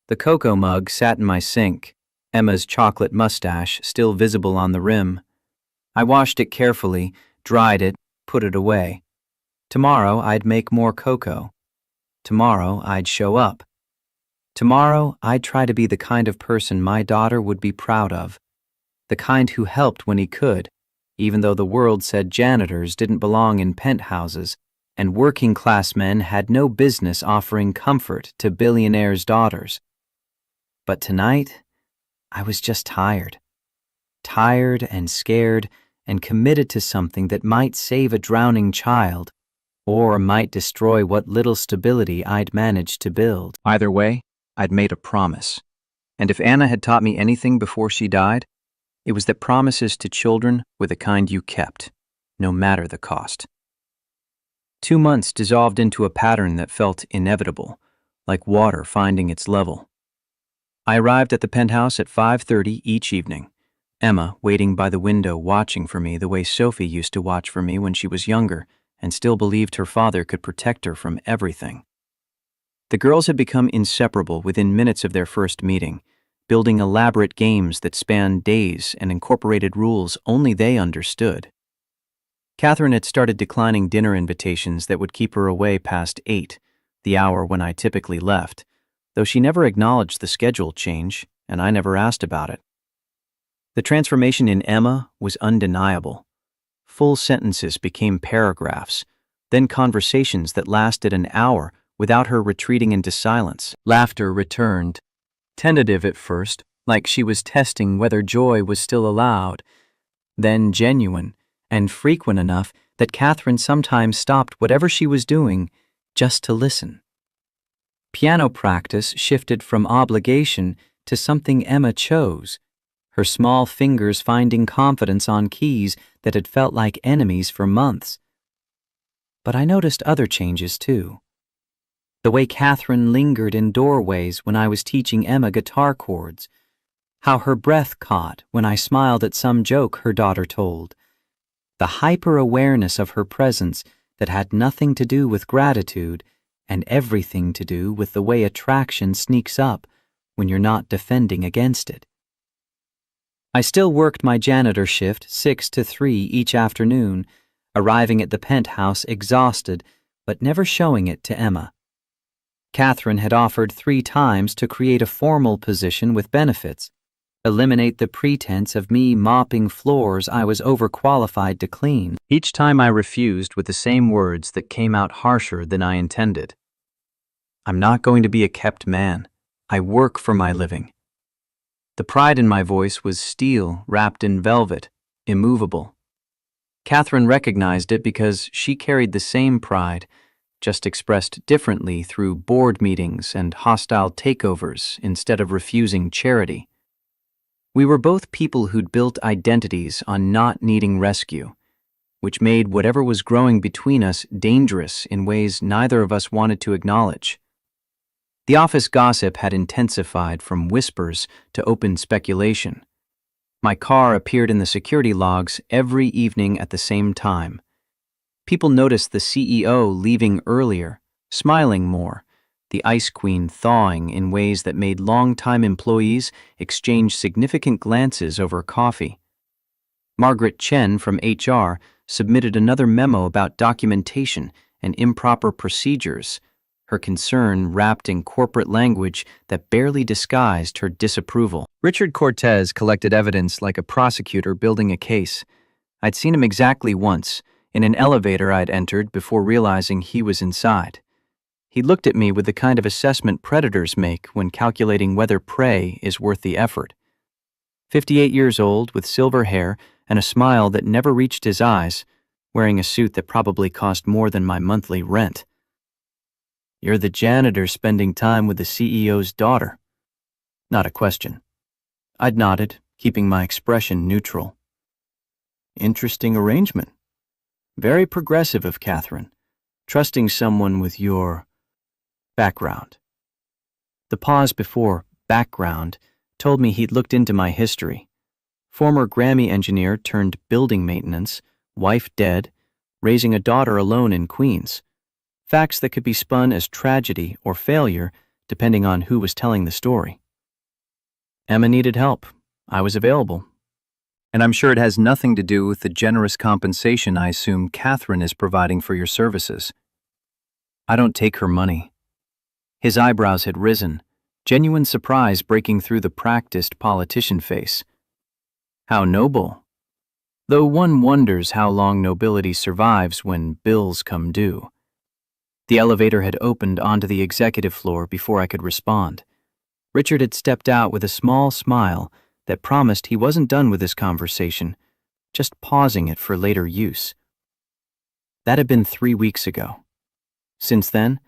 The cocoa mug sat in my sink, Emma's chocolate mustache still visible on the rim. I washed it carefully, dried it, put it away. Tomorrow I'd make more cocoa. Tomorrow I'd show up. Tomorrow I'd try to be the kind of person my daughter would be proud of, the kind who helped when he could, even though the world said janitors didn't belong in penthouses and working-class men had no business offering comfort to billionaires' daughters. But tonight, I was just tired. Tired and scared and committed to something that might save a drowning child or might destroy what little stability I'd managed to build. Either way, I'd made a promise. And if Anna had taught me anything before she died, it was that promises to children were the kind you kept, no matter the cost. 2 months dissolved into a pattern that felt inevitable, like water finding its level. I arrived at the penthouse at 5:30 each evening, Emma waiting by the window watching for me the way Sophie used to watch for me when she was younger and still believed her father could protect her from everything. The girls had become inseparable within minutes of their first meeting, building elaborate games that spanned days and incorporated rules only they understood. Catherine had started declining dinner invitations that would keep her away past 8, the hour when I typically left, though she never acknowledged the schedule change, and I never asked about it. The transformation in Emma was undeniable. Full sentences became paragraphs, then conversations that lasted an hour without her retreating into silence. Laughter returned, tentative at first, like she was testing whether joy was still allowed, then genuine and frequent enough that Catherine sometimes stopped whatever she was doing just to listen. Piano practice shifted from obligation to something Emma chose, her small fingers finding confidence on keys that had felt like enemies for months. But I noticed other changes too. The way Catherine lingered in doorways when I was teaching Emma guitar chords, how her breath caught when I smiled at some joke her daughter told, the hyper-awareness of her presence that had nothing to do with gratitude and everything to do with the way attraction sneaks up when you're not defending against it. I still worked my janitor shift 6 to 3 each afternoon, arriving at the penthouse exhausted, but never showing it to Emma. Catherine had offered 3 times to create a formal position with benefits, eliminate the pretense of me mopping floors I was overqualified to clean. Each time I refused with the same words that came out harsher than I intended. I'm not going to be a kept man. I work for my living. The pride in my voice was steel wrapped in velvet, immovable. Catherine recognized it because she carried the same pride, just expressed differently through board meetings and hostile takeovers instead of refusing charity. We were both people who'd built identities on not needing rescue, which made whatever was growing between us dangerous in ways neither of us wanted to acknowledge. The office gossip had intensified from whispers to open speculation. My car appeared in the security logs every evening at the same time. People noticed the CEO leaving earlier, smiling more, the Ice Queen thawing in ways that made long-time employees exchange significant glances over coffee. Margaret Chen from HR submitted another memo about documentation and improper procedures, her concern wrapped in corporate language that barely disguised her disapproval. Richard Cortez collected evidence like a prosecutor building a case. I'd seen him exactly once, in an elevator I'd entered before realizing he was inside. He looked at me with the kind of assessment predators make when calculating whether prey is worth the effort. 58 years old, with silver hair, and a smile that never reached his eyes, wearing a suit that probably cost more than my monthly rent. "You're the janitor spending time with the CEO's daughter." Not a question. I'd nodded, keeping my expression neutral. "Interesting arrangement. Very progressive of Catherine, trusting someone with your background." The pause before background told me he'd looked into my history. Former Grammy engineer turned building maintenance, wife dead, raising a daughter alone in Queens. Facts that could be spun as tragedy or failure depending on who was telling the story. Emma needed help. I was available. And I'm sure it has nothing to do with the generous compensation I assume Catherine is providing for your services. I don't take her money. His eyebrows had risen, genuine surprise breaking through the practiced politician face. How noble. Though one wonders how long nobility survives when bills come due. The elevator had opened onto the executive floor before I could respond. Richard had stepped out with a small smile that promised he wasn't done with this conversation, just pausing it for later use. That had been 3 weeks ago. Since then,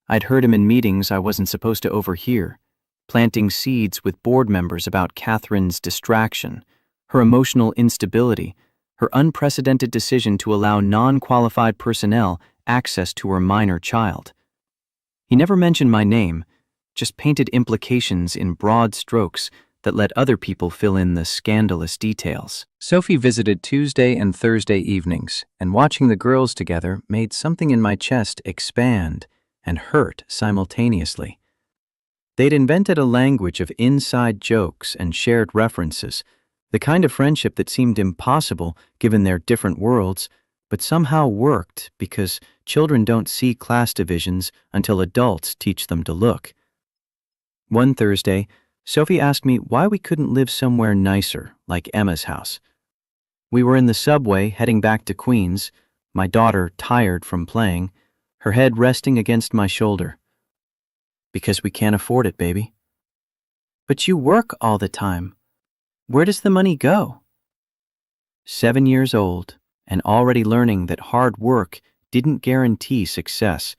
I'd heard him in meetings I wasn't supposed to overhear, planting seeds with board members about Catherine's distraction, her emotional instability, her unprecedented decision to allow non-qualified personnel access to her minor child. He never mentioned my name, just painted implications in broad strokes that let other people fill in the scandalous details. Sophie visited Tuesday and Thursday evenings, and watching the girls together made something in my chest expand and hurt simultaneously. They'd invented a language of inside jokes and shared references, the kind of friendship that seemed impossible given their different worlds, but somehow worked because children don't see class divisions until adults teach them to look. One Thursday, Sophie asked me why we couldn't live somewhere nicer, like Emma's house. We were in the subway heading back to Queens, my daughter tired from playing, her head resting against my shoulder. "Because we can't afford it, baby." "But you work all the time. Where does the money go?" 7 years old and already learning that hard work didn't guarantee success,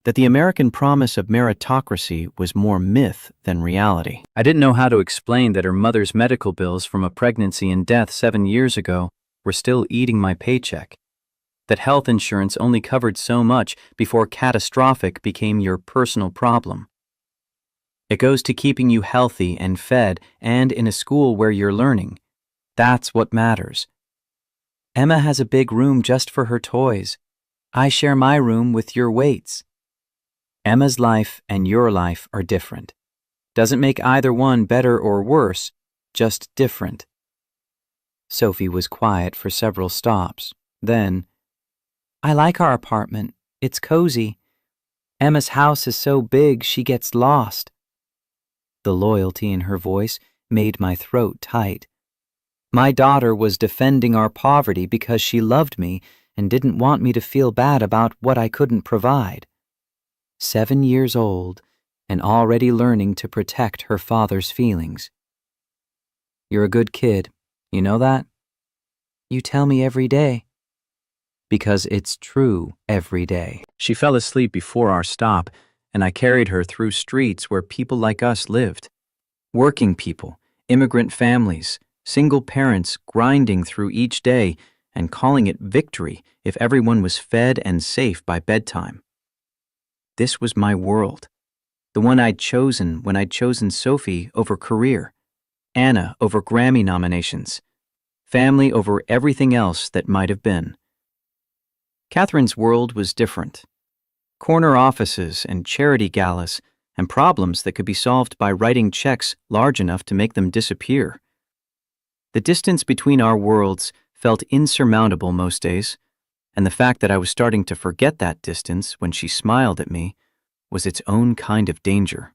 that the American promise of meritocracy was more myth than reality. I didn't know how to explain that her mother's medical bills from a pregnancy and death 7 years ago were still eating my paycheck, that health insurance only covered so much before catastrophic became your personal problem. It goes to keeping you healthy and fed and in a school where you're learning. That's what matters. Emma has a big room just for her toys. I share my room with your weights. Emma's life and your life are different. Doesn't make either one better or worse, just different. Sophie was quiet for several stops. Then, "I like our apartment. It's cozy. Emma's house is so big she gets lost." The loyalty in her voice made my throat tight. My daughter was defending our poverty because she loved me and didn't want me to feel bad about what I couldn't provide. 7 years old and already learning to protect her father's feelings. "You're a good kid, you know that?" "You tell me every day." "Because it's true every day." She fell asleep before our stop, and I carried her through streets where people like us lived. Working people, immigrant families, single parents grinding through each day and calling it victory if everyone was fed and safe by bedtime. This was my world, the one I'd chosen when I'd chosen Sophie over career, Anna over Grammy nominations, family over everything else that might have been. Catherine's world was different. Corner offices and charity galas and problems that could be solved by writing checks large enough to make them disappear. The distance between our worlds felt insurmountable most days, and the fact that I was starting to forget that distance when she smiled at me was its own kind of danger.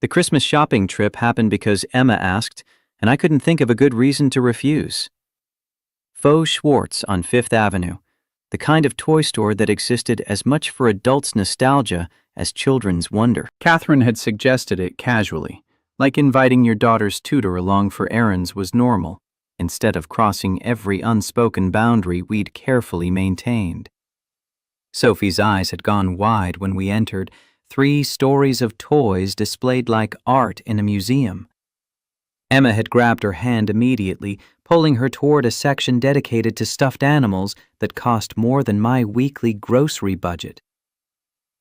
The Christmas shopping trip happened because Emma asked, and I couldn't think of a good reason to refuse. Faux Schwartz on Fifth Avenue, the kind of toy store that existed as much for adults' nostalgia as children's wonder. Catherine had suggested it casually, like inviting your daughter's tutor along for errands was normal. instead of crossing every unspoken boundary we'd carefully maintained. Sophie's eyes had gone wide when we entered, 3 stories of toys displayed like art in a museum. Emma had grabbed her hand immediately, pulling her toward a section dedicated to stuffed animals that cost more than my weekly grocery budget.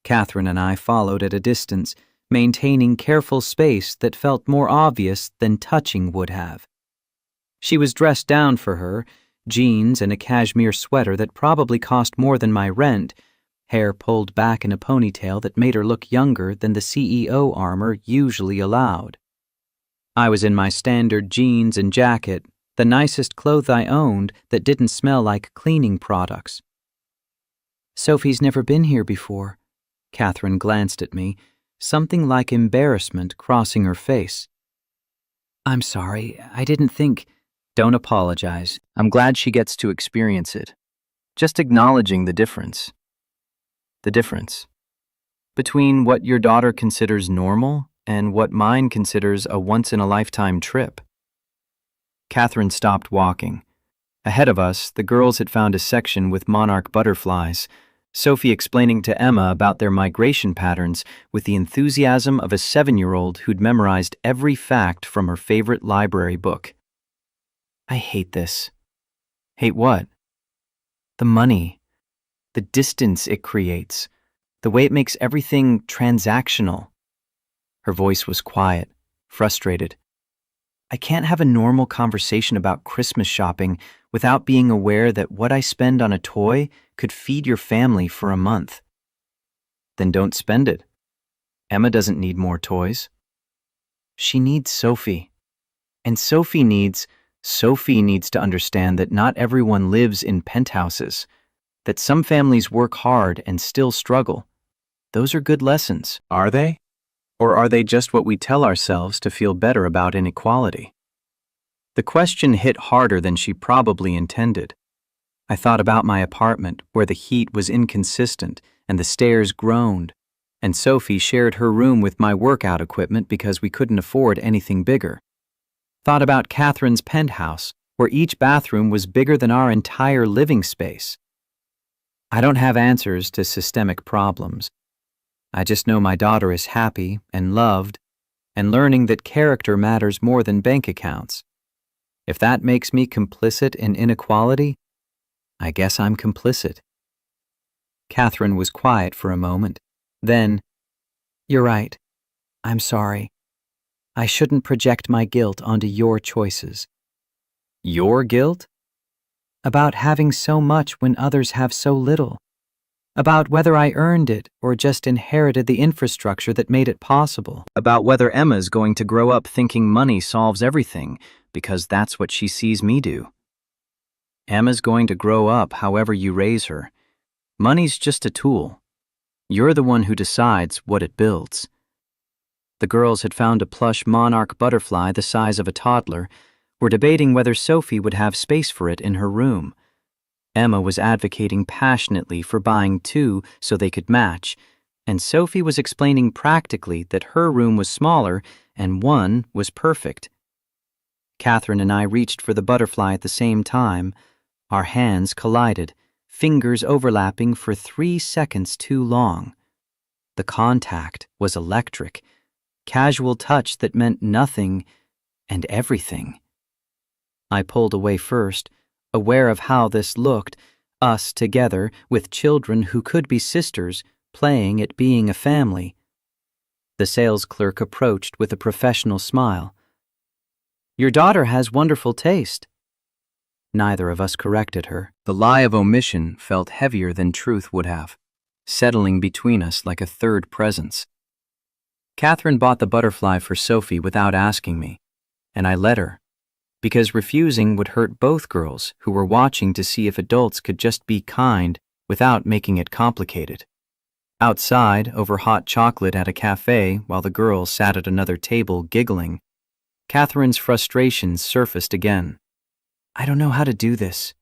Catherine and I followed at a distance, maintaining careful space that felt more obvious than touching would have. She was dressed down for her, jeans and a cashmere sweater that probably cost more than my rent, hair pulled back in a ponytail that made her look younger than the CEO armor usually allowed. I was in my standard jeans and jacket, the nicest clothes I owned that didn't smell like cleaning products. "Sophie's never been here before." Catherine glanced at me, something like embarrassment crossing her face. "I'm sorry, I didn't think—" "Don't apologize. I'm glad she gets to experience it. Just acknowledging the difference. The difference between what your daughter considers normal and what mine considers a once-in-a-lifetime trip." Catherine stopped walking. Ahead of us, the girls had found a section with monarch butterflies, Sophie explaining to Emma about their migration patterns with the enthusiasm of a 7-year-old who'd memorized every fact from her favorite library book. "I hate this." "Hate what?" "The money. The distance it creates. The way it makes everything transactional." Her voice was quiet, frustrated. "I can't have a normal conversation about Christmas shopping without being aware that what I spend on a toy could feed your family for a month." "Then don't spend it. Emma doesn't need more toys. She needs Sophie. And Sophie needs to understand that not everyone lives in penthouses, that some families work hard and still struggle. Those are good lessons." "Are they? Or are they just what we tell ourselves to feel better about inequality?" The question hit harder than she probably intended. I thought about my apartment, where the heat was inconsistent and the stairs groaned, and Sophie shared her room with my workout equipment because we couldn't afford anything bigger. Thought about Catherine's penthouse, where each bathroom was bigger than our entire living space. I don't have answers to systemic problems. I just know my daughter is happy and loved, and learning that character matters more than bank accounts. If that makes me complicit in inequality, I guess I'm complicit. Catherine was quiet for a moment. Then, "You're right. I'm sorry. I shouldn't project my guilt onto your choices." "Your guilt?" "About having so much when others have so little. About whether I earned it or just inherited the infrastructure that made it possible. About whether Emma's going to grow up thinking money solves everything, because that's what she sees me do. Emma's going to grow up however you raise her. Money's just a tool. You're the one who decides what it builds." The girls had found a plush monarch butterfly the size of a toddler, were debating whether Sophie would have space for it in her room. Emma was advocating passionately for buying 2 so they could match, and Sophie was explaining practically that her room was smaller and 1 was perfect. Catherine and I reached for the butterfly at the same time. Our hands collided, fingers overlapping for 3 seconds too long. The contact was electric, casual touch that meant nothing and everything. I pulled away first, aware of how this looked, us together with children who could be sisters, playing at being a family. The sales clerk approached with a professional smile. "Your daughter has wonderful taste." Neither of us corrected her. The lie of omission felt heavier than truth would have, settling between us like a third presence. Catherine bought the butterfly for Sophie without asking me, and I let her, because refusing would hurt both girls who were watching to see if adults could just be kind without making it complicated. Outside, over hot chocolate at a cafe while the girls sat at another table giggling, Catherine's frustration surfaced again. "I don't know how to do this."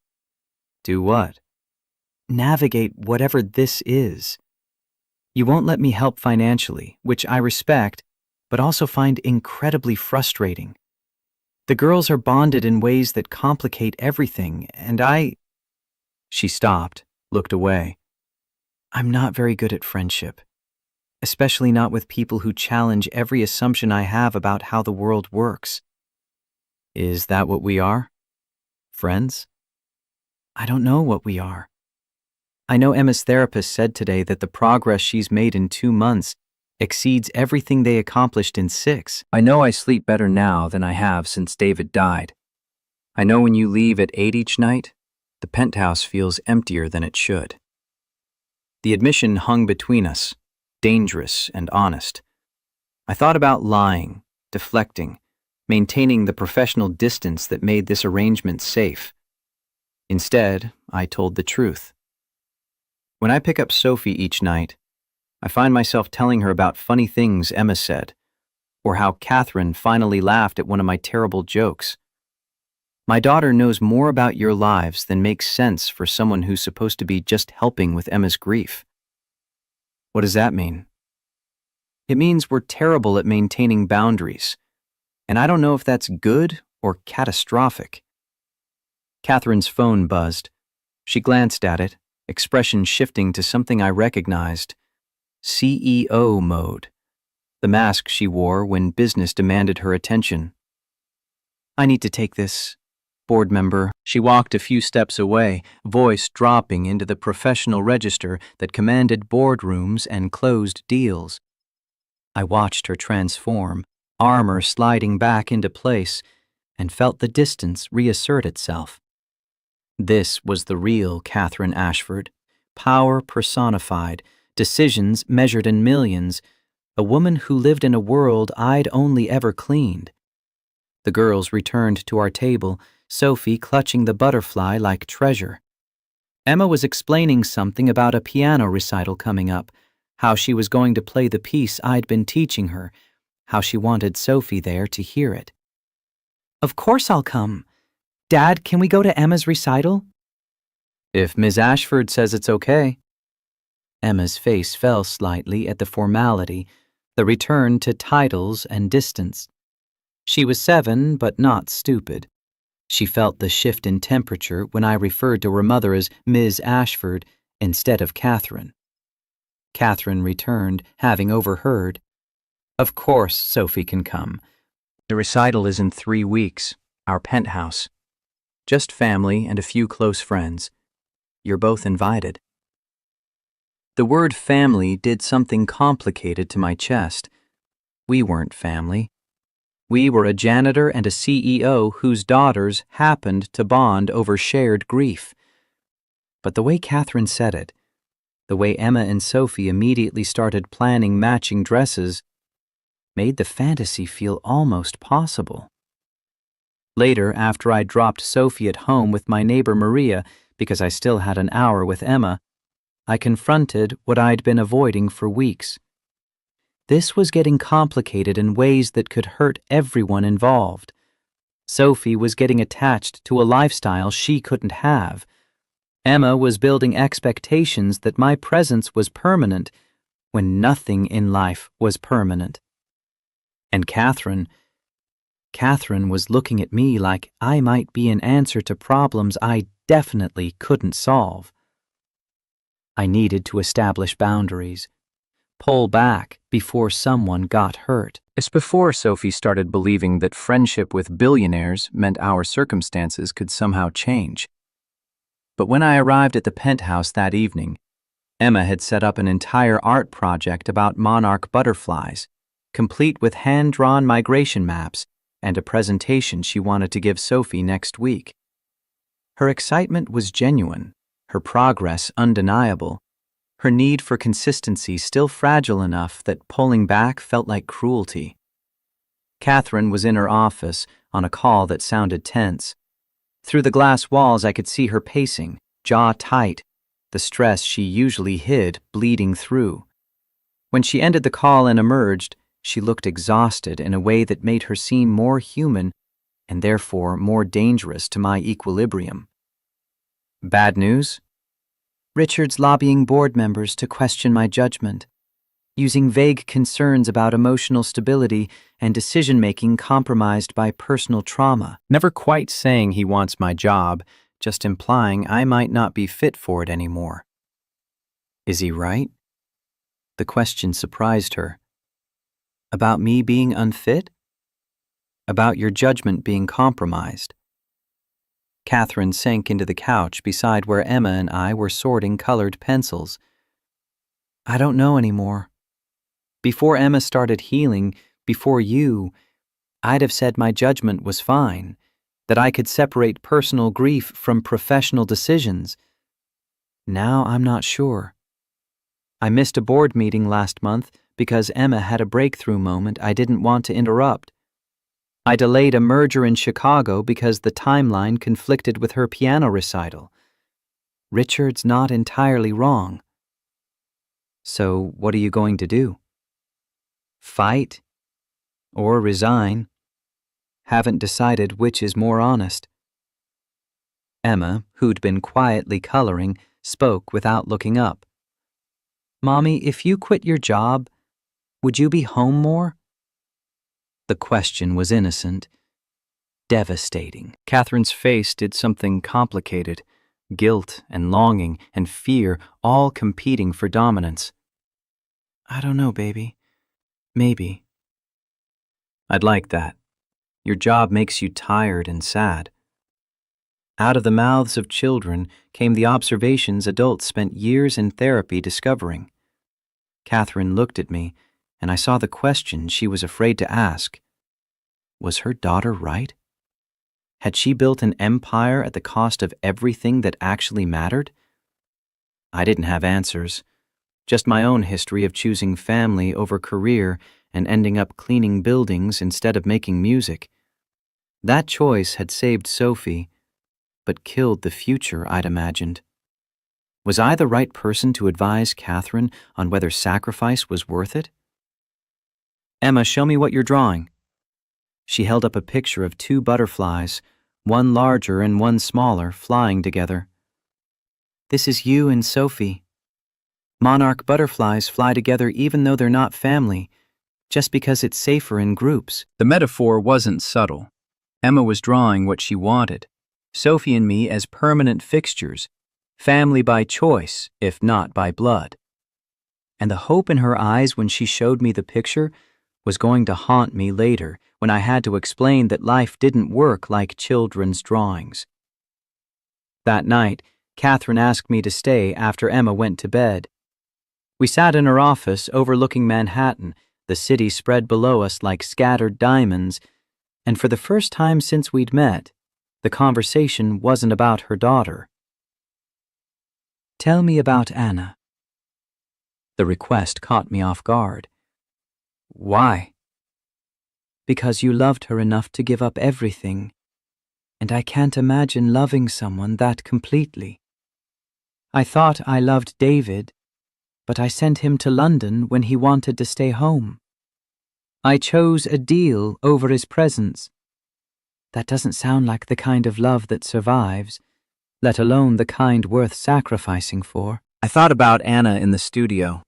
"Do what?" "Navigate whatever this is. You won't let me help financially, which I respect, but also find incredibly frustrating. The girls are bonded in ways that complicate everything, and She stopped, looked away. I'm not very good at friendship, especially not with people who challenge every assumption I have about how the world works. Is that what we are? Friends? I don't know what we are. I know Emma's therapist said today that the progress she's made in 2 months exceeds everything they accomplished in 6. I know I sleep better now than I have since David died. I know when you leave at 8 each night, the penthouse feels emptier than it should. The admission hung between us, dangerous and honest. I thought about lying, deflecting, maintaining the professional distance that made this arrangement safe. Instead, I told the truth. When I pick up Sophie each night, I find myself telling her about funny things Emma said, or how Catherine finally laughed at one of my terrible jokes. My daughter knows more about your lives than makes sense for someone who's supposed to be just helping with Emma's grief. What does that mean? It means we're terrible at maintaining boundaries, and I don't know if that's good or catastrophic. Catherine's phone buzzed. She glanced at it, expression shifting to something I recognized. CEO mode, the mask she wore when business demanded her attention. I need to take this. Board member. She walked a few steps away, voice dropping into the professional register that commanded boardrooms and closed deals. I watched her transform, armor sliding back into place, and felt the distance reassert itself. This was the real Catherine Ashford, power personified, decisions measured in millions, a woman who lived in a world I'd only ever cleaned. The girls returned to our table, Sophie clutching the butterfly like treasure. Emma was explaining something about a piano recital coming up, how she was going to play the piece I'd been teaching her, how she wanted Sophie there to hear it. Of course I'll come. Dad, can we go to Emma's recital? If Ms. Ashford says it's okay. Emma's face fell slightly at the formality, the return to titles and distance. She was 7, but not stupid. She felt the shift in temperature when I referred to her mother as Ms. Ashford instead of Catherine. Catherine returned, having overheard. Of course Sophie can come. The recital is in 3 weeks, our penthouse. Just family and a few close friends. You're both invited. The word family did something complicated to my chest. We weren't family. We were a janitor and a CEO whose daughters happened to bond over shared grief. But the way Catherine said it, the way Emma and Sophie immediately started planning matching dresses, made the fantasy feel almost possible. Later, after I dropped Sophie at home with my neighbor Maria because I still had an hour with Emma, I confronted what I'd been avoiding for weeks. This was getting complicated in ways that could hurt everyone involved. Sophie was getting attached to a lifestyle she couldn't have. Emma was building expectations that my presence was permanent when nothing in life was permanent. And Catherine was looking at me like I might be an answer to problems I definitely couldn't solve. I needed to establish boundaries, pull back before someone got hurt. It's before Sophie started believing that friendship with billionaires meant our circumstances could somehow change. But when I arrived at the penthouse that evening, Emma had set up an entire art project about monarch butterflies, complete with hand-drawn migration maps and a presentation she wanted to give Sophie next week. Her excitement was genuine, her progress undeniable, her need for consistency still fragile enough that pulling back felt like cruelty. Catherine was in her office on a call that sounded tense. Through the glass walls I could see her pacing, jaw tight, the stress she usually hid bleeding through. When she ended the call and emerged, she looked exhausted in a way that made her seem more human and therefore more dangerous to my equilibrium. Bad news? Richard's lobbying board members to question my judgment. using vague concerns about emotional stability and decision-making compromised by personal trauma. Never quite saying he wants my job, just implying I might not be fit for it anymore. Is he right? The question surprised her. About me being unfit? About your judgment being compromised. Catherine sank into the couch beside where Emma and I were sorting colored pencils. I don't know anymore. Before Emma started healing, before you, I'd have said my judgment was fine, that I could separate personal grief from professional decisions. Now I'm not sure. I missed a board meeting last month because Emma had a breakthrough moment I didn't want to interrupt. I delayed a merger in Chicago because the timeline conflicted with her piano recital. Richard's not entirely wrong. So what are you going to do? Fight? Or resign? Haven't decided which is more honest. Emma, who'd been quietly coloring, spoke without looking up. Mommy, if you quit your job, would you be home more? The question was innocent, devastating. Catherine's face did something complicated, guilt and longing and fear all competing for dominance. I don't know, baby. Maybe. I'd like that. Your job makes you tired and sad. Out of the mouths of children came the observations adults spent years in therapy discovering. Catherine looked at me, and I saw the question she was afraid to ask. Was her daughter right? Had she built an empire at the cost of everything that actually mattered? I didn't have answers, just my own history of choosing family over career and ending up cleaning buildings instead of making music. That choice had saved Sophie, but killed the future I'd imagined. Was I the right person to advise Catherine on whether sacrifice was worth it? Emma, show me what you're drawing. She held up a picture of two butterflies, one larger and one smaller, flying together. This is you and Sophie. Monarch butterflies fly together even though they're not family, just because it's safer in groups. The metaphor wasn't subtle. Emma was drawing what she wanted. Sophie and me as permanent fixtures, family by choice, if not by blood. And the hope in her eyes when she showed me the picture was going to haunt me later when I had to explain that life didn't work like children's drawings. That night, Catherine asked me to stay after Emma went to bed. We sat in her office overlooking Manhattan, the city spread below us like scattered diamonds, and for the first time since we'd met, the conversation wasn't about her daughter. Tell me about Anna. The request caught me off guard. Why? Because you loved her enough to give up everything, and I can't imagine loving someone that completely. I thought I loved David, but I sent him to London when he wanted to stay home. I chose a deal over his presence. That doesn't sound like the kind of love that survives, let alone the kind worth sacrificing for. I thought about Anna in the studio,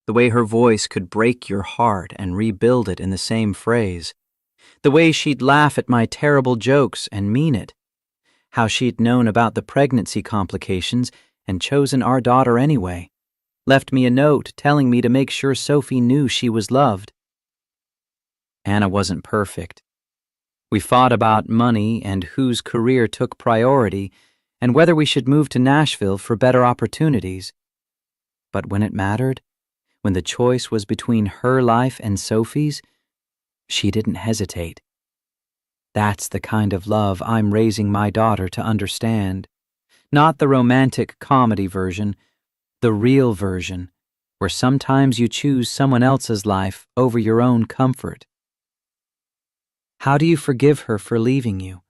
the way her voice could break your heart and rebuild it in the same phrase, the way she'd laugh at my terrible jokes and mean it, how she'd known about the pregnancy complications and chosen our daughter anyway, left me a note telling me to make sure Sophie knew she was loved. Anna wasn't perfect. We fought about money and whose career took priority and whether we should move to Nashville for better opportunities. But when it mattered, when the choice was between her life and Sophie's, she didn't hesitate. That's the kind of love I'm raising my daughter to understand. Not the romantic comedy version, the real version, where sometimes you choose someone else's life over your own comfort. How do you forgive her for leaving you?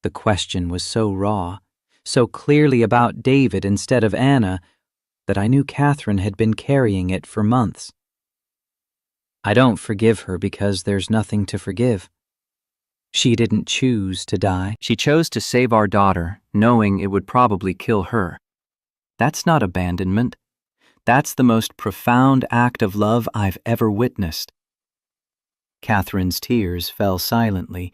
The question was so raw, so clearly about David instead of Anna, that I knew Catherine had been carrying it for months. I don't forgive her because there's nothing to forgive. She didn't choose to die. She chose to save our daughter, knowing it would probably kill her. That's not abandonment. That's the most profound act of love I've ever witnessed." Catherine's tears fell silently,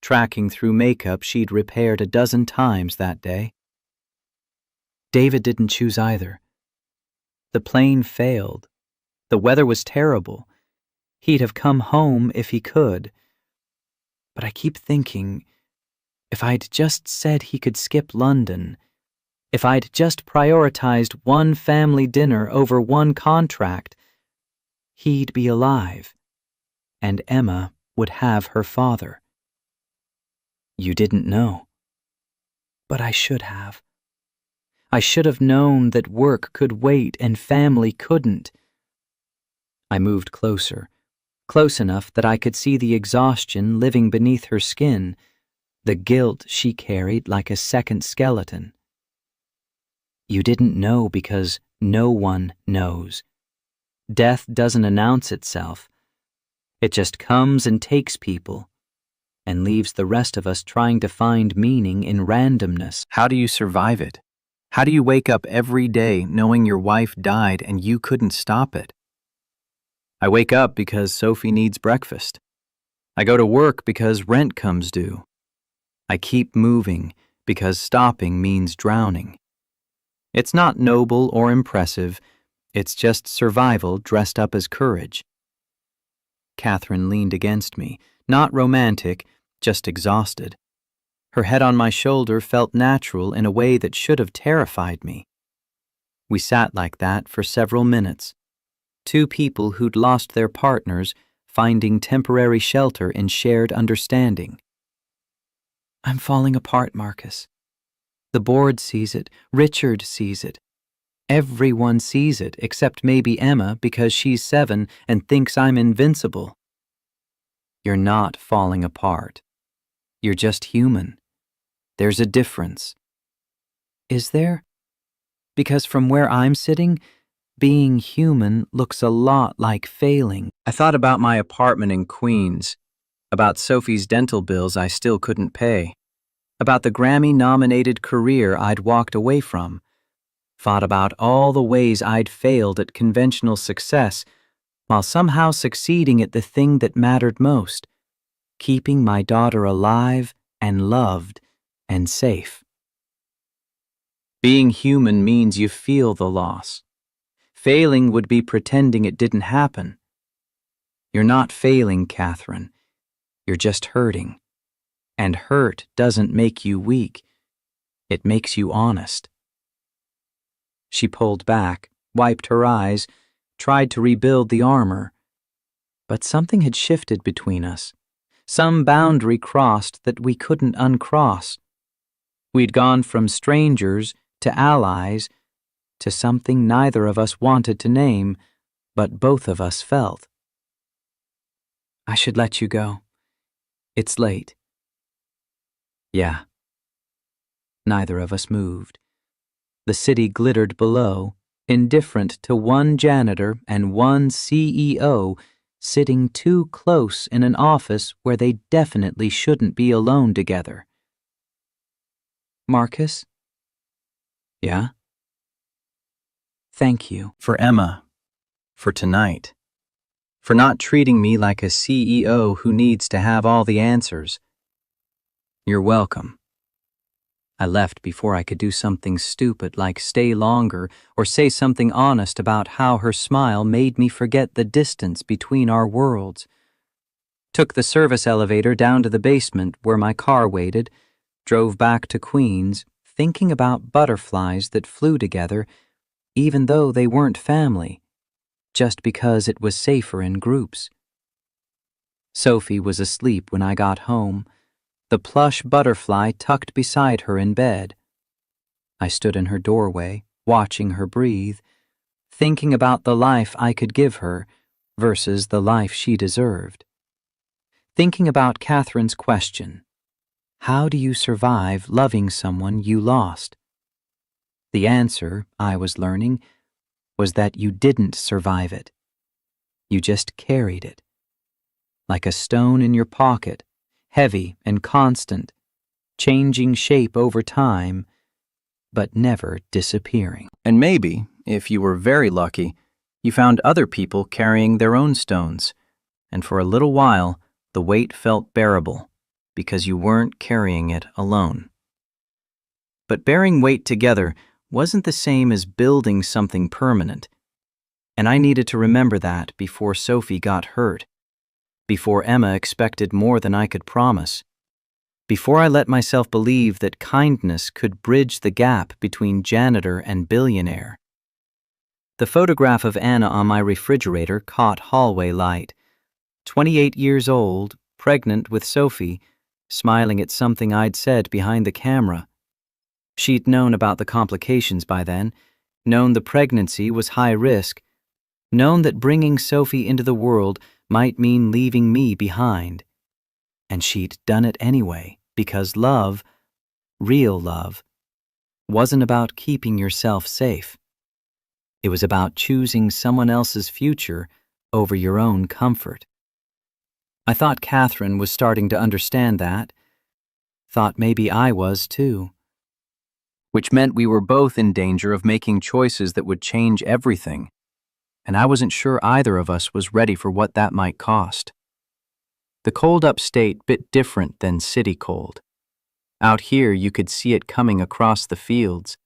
tracking through makeup she'd repaired a dozen times that day. David didn't choose either. The plane failed. The weather was terrible. He'd have come home if he could. But I keep thinking, if I'd just said he could skip London, if I'd just prioritized one family dinner over one contract, he'd be alive, and Emma would have her father. You didn't know. But I should have. I should have known that work could wait and family couldn't. I moved closer, close enough that I could see the exhaustion living beneath her skin, the guilt she carried like a second skeleton. You didn't know because no one knows. Death doesn't announce itself. It just comes and takes people, and leaves the rest of us trying to find meaning in randomness. How do you survive it? How do you wake up every day knowing your wife died and you couldn't stop it? I wake up because Sophie needs breakfast. I go to work because rent comes due. I keep moving because stopping means drowning. It's not noble or impressive. It's just survival dressed up as courage. Catherine leaned against me, not romantic, just exhausted. Her head on my shoulder felt natural in a way that should have terrified me. We sat like that for several minutes. Two people who'd lost their partners, finding temporary shelter in shared understanding. "I'm falling apart, Marcus. The board sees it. Richard sees it. Everyone sees it except maybe Emma because she's 7 and thinks I'm invincible." "You're not falling apart. You're just human. There's a difference." "Is there? Because from where I'm sitting, being human looks a lot like failing." I thought about my apartment in Queens, about Sophie's dental bills I still couldn't pay, about the Grammy-nominated career I'd walked away from, thought about all the ways I'd failed at conventional success while somehow succeeding at the thing that mattered most, keeping my daughter alive and loved and safe. Being human means you feel the loss. Failing would be pretending it didn't happen. You're not failing, Catherine. You're just hurting. And hurt doesn't make you weak. It makes you honest. She pulled back, wiped her eyes, tried to rebuild the armor. But something had shifted between us. Some boundary crossed that we couldn't uncross. We'd gone from strangers to allies to something neither of us wanted to name, but both of us felt. "I should let you go. It's late." "Yeah." Neither of us moved. The city glittered below, indifferent to one janitor and one CEO sitting too close in an office where they definitely shouldn't be alone together. "Marcus?" "Yeah?" "Thank you." For Emma. For tonight. For not treating me like a CEO who needs to have all the answers. "You're welcome." I left before I could do something stupid like stay longer or say something honest about how her smile made me forget the distance between our worlds. Took the service elevator down to the basement where my car waited, drove back to Queens, thinking about butterflies that flew together, even though they weren't family, just because it was safer in groups. Sophie was asleep when I got home, the plush butterfly tucked beside her in bed. I stood in her doorway, watching her breathe, thinking about the life I could give her versus the life she deserved. Thinking about Catherine's question, how do you survive loving someone you lost? The answer, I was learning, was that you didn't survive it. You just carried it. Like a stone in your pocket, heavy and constant, changing shape over time, but never disappearing. And maybe if you were very lucky, you found other people carrying their own stones, and for a little while, the weight felt bearable because you weren't carrying it alone. But bearing weight together wasn't the same as building something permanent, and I needed to remember that before Sophie got hurt, before Emma expected more than I could promise, before I let myself believe that kindness could bridge the gap between Janitor and Billionaire. The photograph of Anna on my refrigerator caught hallway light. 28 years old, pregnant with Sophie, smiling at something I'd said behind the camera. She'd known about the complications by then, known the pregnancy was high risk, known that bringing Sophie into the world might mean leaving me behind. And she'd done it anyway, because love, real love, wasn't about keeping yourself safe. It was about choosing someone else's future over your own comfort. I thought Catherine was starting to understand that. Thought maybe I was too. Which meant we were both in danger of making choices that would change everything, and I wasn't sure either of us was ready for what that might cost. The cold upstate bit different than city cold. Out here you could see it coming across the fields.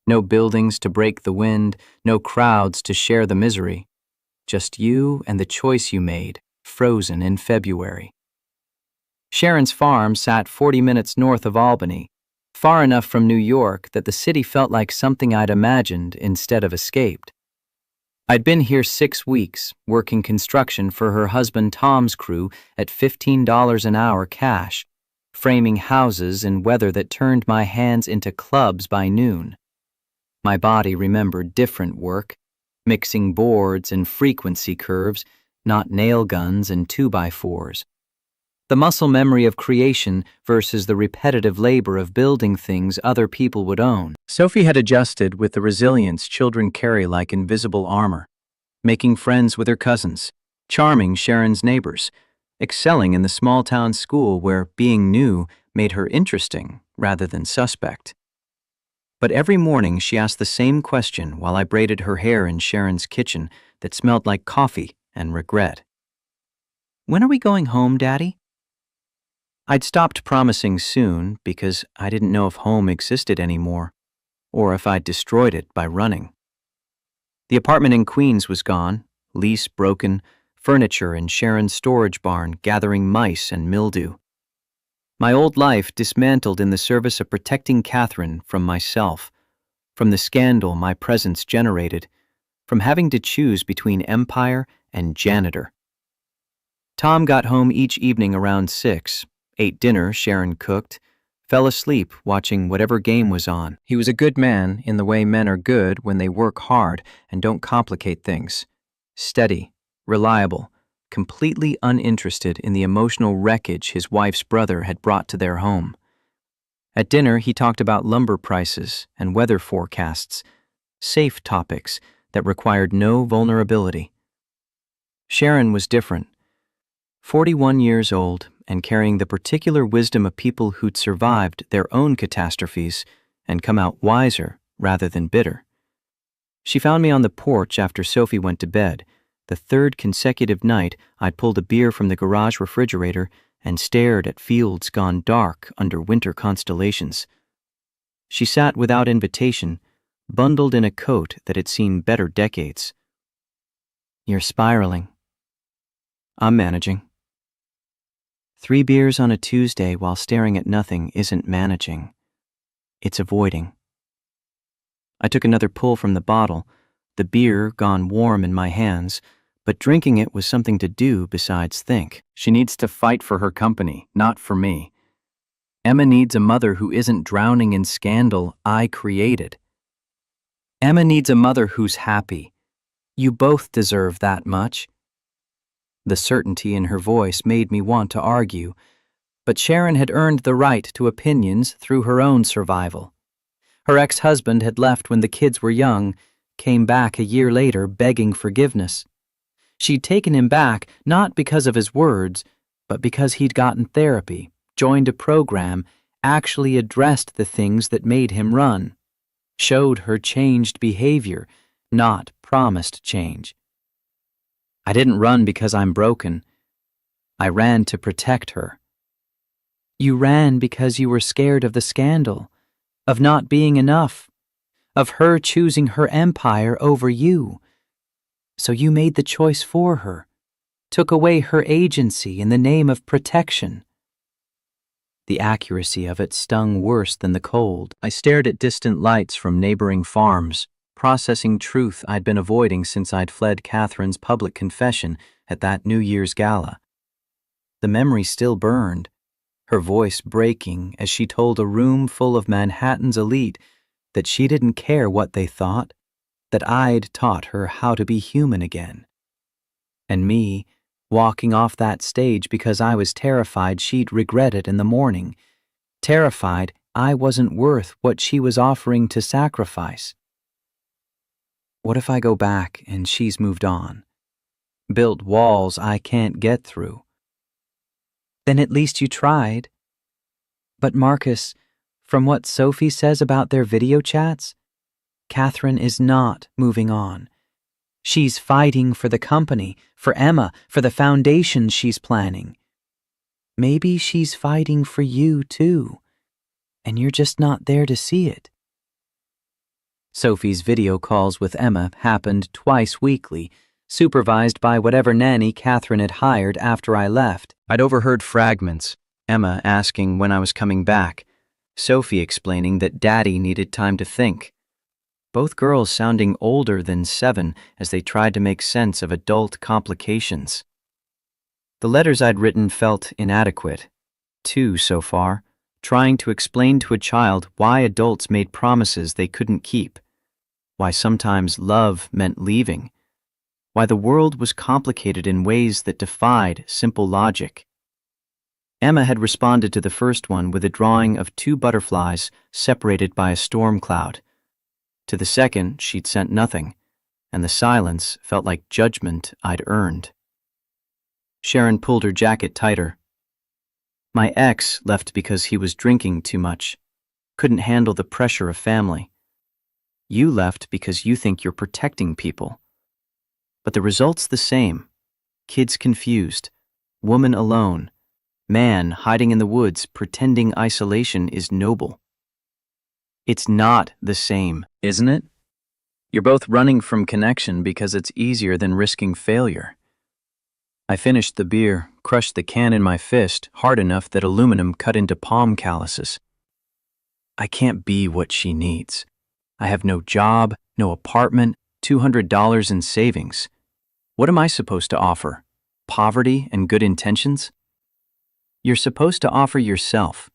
No buildings to break the wind, no crowds to share the misery. Just you and the choice you made, frozen in February. Sharon's farm sat 40 minutes north of Albany, far enough from New York that the city felt like something I'd imagined instead of escaped. I'd been here 6 weeks, working construction for her husband Tom's crew at $15 an hour cash, framing houses in weather that turned my hands into clubs by noon. My body remembered different work, mixing boards and frequency curves, not nail guns and 2x4s. The muscle memory of creation versus the repetitive labor of building things other people would own. Sophie had adjusted with the resilience children carry like invisible armor, making friends with her cousins, charming Sharon's neighbors, excelling in the small-town school where being new made her interesting rather than suspect. But every morning she asked the same question while I braided her hair in Sharon's kitchen that smelled like coffee and regret. "When are we going home, Daddy?" I'd stopped promising soon because I didn't know if home existed anymore, or if I'd destroyed it by running. The apartment in Queens was gone, lease broken, furniture in Sharon's storage barn gathering mice and mildew. My old life dismantled in the service of protecting Catherine from myself, from the scandal my presence generated, from having to choose between Empire and Janitor. Tom got home each evening around 6, ate dinner Sharon cooked, fell asleep watching whatever game was on. He was a good man in the way men are good when they work hard and don't complicate things. Steady, reliable, completely uninterested in the emotional wreckage his wife's brother had brought to their home. At dinner, he talked about lumber prices and weather forecasts, safe topics that required no vulnerability. Sharon was different. 41 years old and carrying the particular wisdom of people who'd survived their own catastrophes and come out wiser rather than bitter. She found me on the porch after Sophie went to bed, the third consecutive night I'd pulled a beer from the garage refrigerator and stared at fields gone dark under winter constellations. She sat without invitation, bundled in a coat that had seen better decades. "You're spiraling." "I'm managing." 3 beers on a Tuesday while staring at nothing isn't managing. It's avoiding. I took another pull from the bottle, the beer gone warm in my hands, but drinking it was something to do besides think. She needs to fight for her company, not for me. Emma needs a mother who isn't drowning in scandal I created. Emma needs a mother who's happy. You both deserve that much. The certainty in her voice made me want to argue, but Sharon had earned the right to opinions through her own survival. Her ex-husband had left when the kids were young, came back a year later begging forgiveness. She'd taken him back not because of his words, but because he'd gotten therapy, joined a program, actually addressed the things that made him run, showed her changed behavior, not promised change. I didn't run because I'm broken. I ran to protect her. You ran because you were scared of the scandal, of not being enough, of her choosing her empire over you. So you made the choice for her, took away her agency in the name of protection. The accuracy of it stung worse than the cold. I stared at distant lights from neighboring farms, processing truth I'd been avoiding since I'd fled Catherine's public confession at that New Year's gala. The memory still burned, her voice breaking as she told a room full of Manhattan's elite that she didn't care what they thought, that I'd taught her how to be human again. And me, walking off that stage because I was terrified she'd regret it in the morning, terrified I wasn't worth what she was offering to sacrifice. What if I go back and she's moved on, built walls I can't get through? Then at least you tried. But Marcus, from what Sophie says about their video chats, Catherine is not moving on. She's fighting for the company, for Emma, for the foundation she's planning. Maybe she's fighting for you too, and you're just not there to see it. Sophie's video calls with Emma happened twice weekly, supervised by whatever nanny Catherine had hired after I left. I'd overheard fragments, Emma asking when I was coming back, Sophie explaining that Daddy needed time to think. Both girls sounding older than 7 as they tried to make sense of adult complications. The letters I'd written felt inadequate. 2 so far, trying to explain to a child why adults made promises they couldn't keep, why sometimes love meant leaving, why the world was complicated in ways that defied simple logic. Emma had responded to the first one with a drawing of 2 butterflies separated by a storm cloud. To the second, she'd sent nothing, and the silence felt like judgment I'd earned. Sharon pulled her jacket tighter. My ex left because he was drinking too much, couldn't handle the pressure of family. You left because you think you're protecting people. But the result's the same. Kids confused, woman alone, man hiding in the woods pretending isolation is noble. It's not the same, isn't it? You're both running from connection because it's easier than risking failure. I finished the beer, crushed the can in my fist hard enough that aluminum cut into palm calluses. I can't be what she needs. I have no job, no apartment, $200 in savings. What am I supposed to offer? Poverty and good intentions? You're supposed to offer yourself.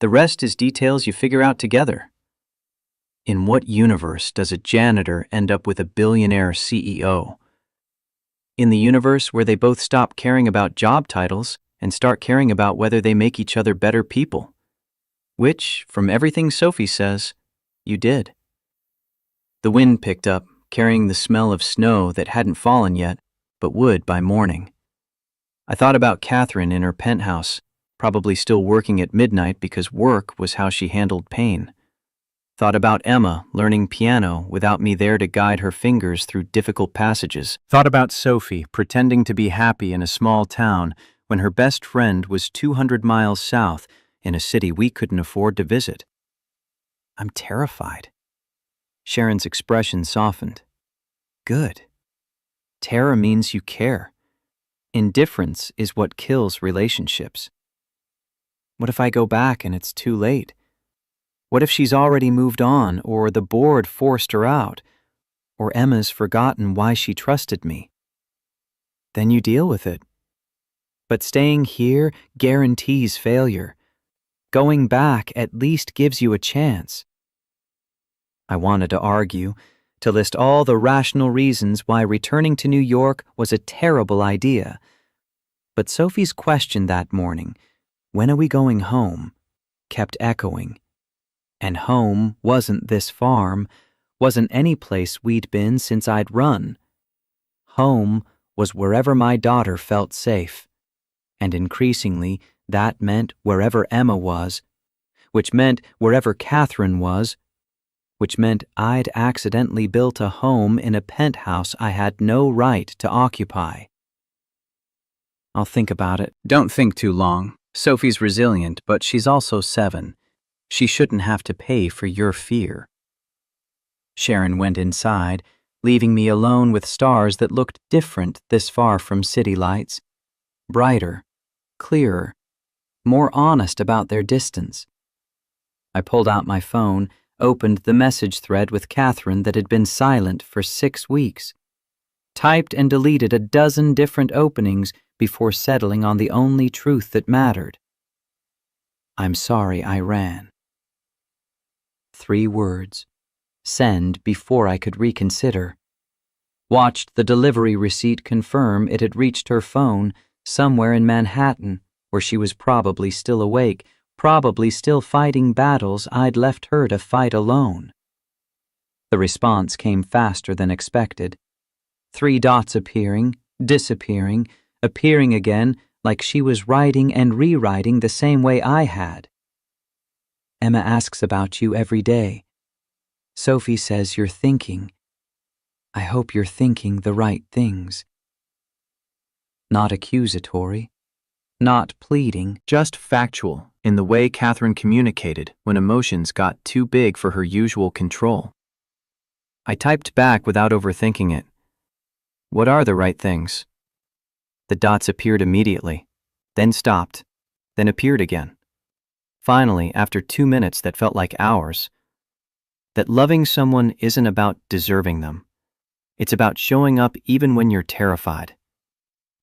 The rest is details you figure out together. In what universe does a janitor end up with a billionaire CEO? In the universe where they both stop caring about job titles and start caring about whether they make each other better people. Which, from everything Sophie says, you did. The wind picked up, carrying the smell of snow that hadn't fallen yet, but would by morning. I thought about Catherine in her penthouse, probably still working at midnight because work was how she handled pain. Thought about Emma learning piano without me there to guide her fingers through difficult passages. Thought about Sophie pretending to be happy in a small town when her best friend was 200 miles south in a city we couldn't afford to visit. I'm terrified. Sharon's expression softened. Good. Terror means you care. Indifference is what kills relationships. What if I go back and it's too late? What if she's already moved on, or the board forced her out, or Emma's forgotten why she trusted me? Then you deal with it. But staying here guarantees failure. Going back at least gives you a chance. I wanted to argue, to list all the rational reasons why returning to New York was a terrible idea. But Sophie's question that morning, "When are we going home?" kept echoing. And home wasn't this farm, wasn't any place we'd been since I'd run. Home was wherever my daughter felt safe. And increasingly, that meant wherever Emma was, which meant wherever Catherine was, which meant I'd accidentally built a home in a penthouse I had no right to occupy. I'll think about it. Don't think too long. Sophie's resilient, but she's also 7. She shouldn't have to pay for your fear. Sharon went inside, leaving me alone with stars that looked different this far from city lights. Brighter, clearer, more honest about their distance. I pulled out my phone, opened the message thread with Catherine that had been silent for 6 weeks, typed and deleted a dozen different openings before settling on the only truth that mattered. I'm sorry I ran. 3 words. Send before I could reconsider. Watched the delivery receipt confirm it had reached her phone somewhere in Manhattan, where she was probably still awake, probably still fighting battles I'd left her to fight alone. The response came faster than expected. 3 dots appearing, disappearing, appearing again, like she was writing and rewriting the same way I had. Emma asks about you every day. Sophie says you're thinking. I hope you're thinking the right things. Not accusatory, not pleading, Just factual in the way Catherine communicated when emotions got too big for her usual control. I typed back without overthinking it. What are the right things? The dots appeared immediately, then stopped, then appeared again. Finally, after 2 minutes that felt like hours, that loving someone isn't about deserving them. It's about showing up even when you're terrified.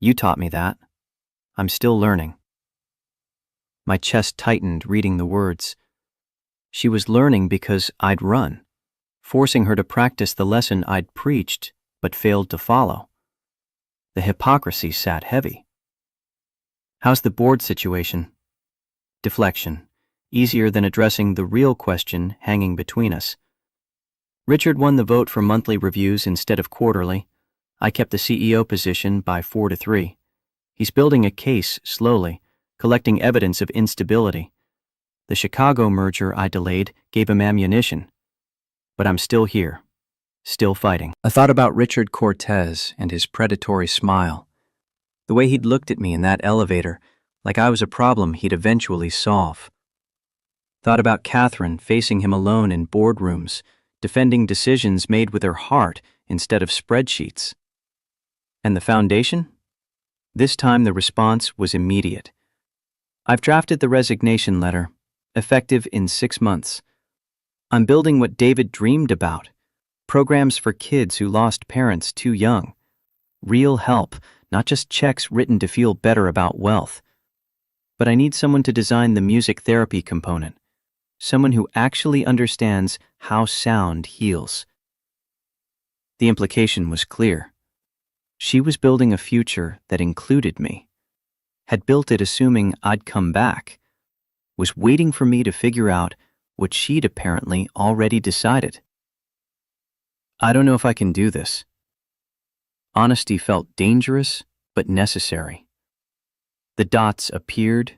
You taught me that. I'm still learning. My chest tightened reading the words. She was learning because I'd run, forcing her to practice the lesson I'd preached but failed to follow. The hypocrisy sat heavy. How's the board situation? Deflection, easier than addressing the real question hanging between us. Richard won the vote for monthly reviews instead of quarterly. I kept the CEO position by 4-3. He's building a case slowly, collecting evidence of instability. The Chicago merger I delayed gave him ammunition. But I'm still here, still fighting. I thought about Richard Cortez and his predatory smile. The way he'd looked at me in that elevator, like I was a problem he'd eventually solve. Thought about Catherine facing him alone in boardrooms, defending decisions made with her heart instead of spreadsheets. And the foundation? This time the response was immediate. I've drafted the resignation letter, effective in 6 months. I'm building what David dreamed about, programs for kids who lost parents too young. Real help, not just checks written to feel better about wealth. But I need someone to design the music therapy component, someone who actually understands how sound heals. The implication was clear. She was building a future that included me, had built it assuming I'd come back, was waiting for me to figure out what she'd apparently already decided. I don't know if I can do this. Honesty felt dangerous, but necessary. The dots appeared,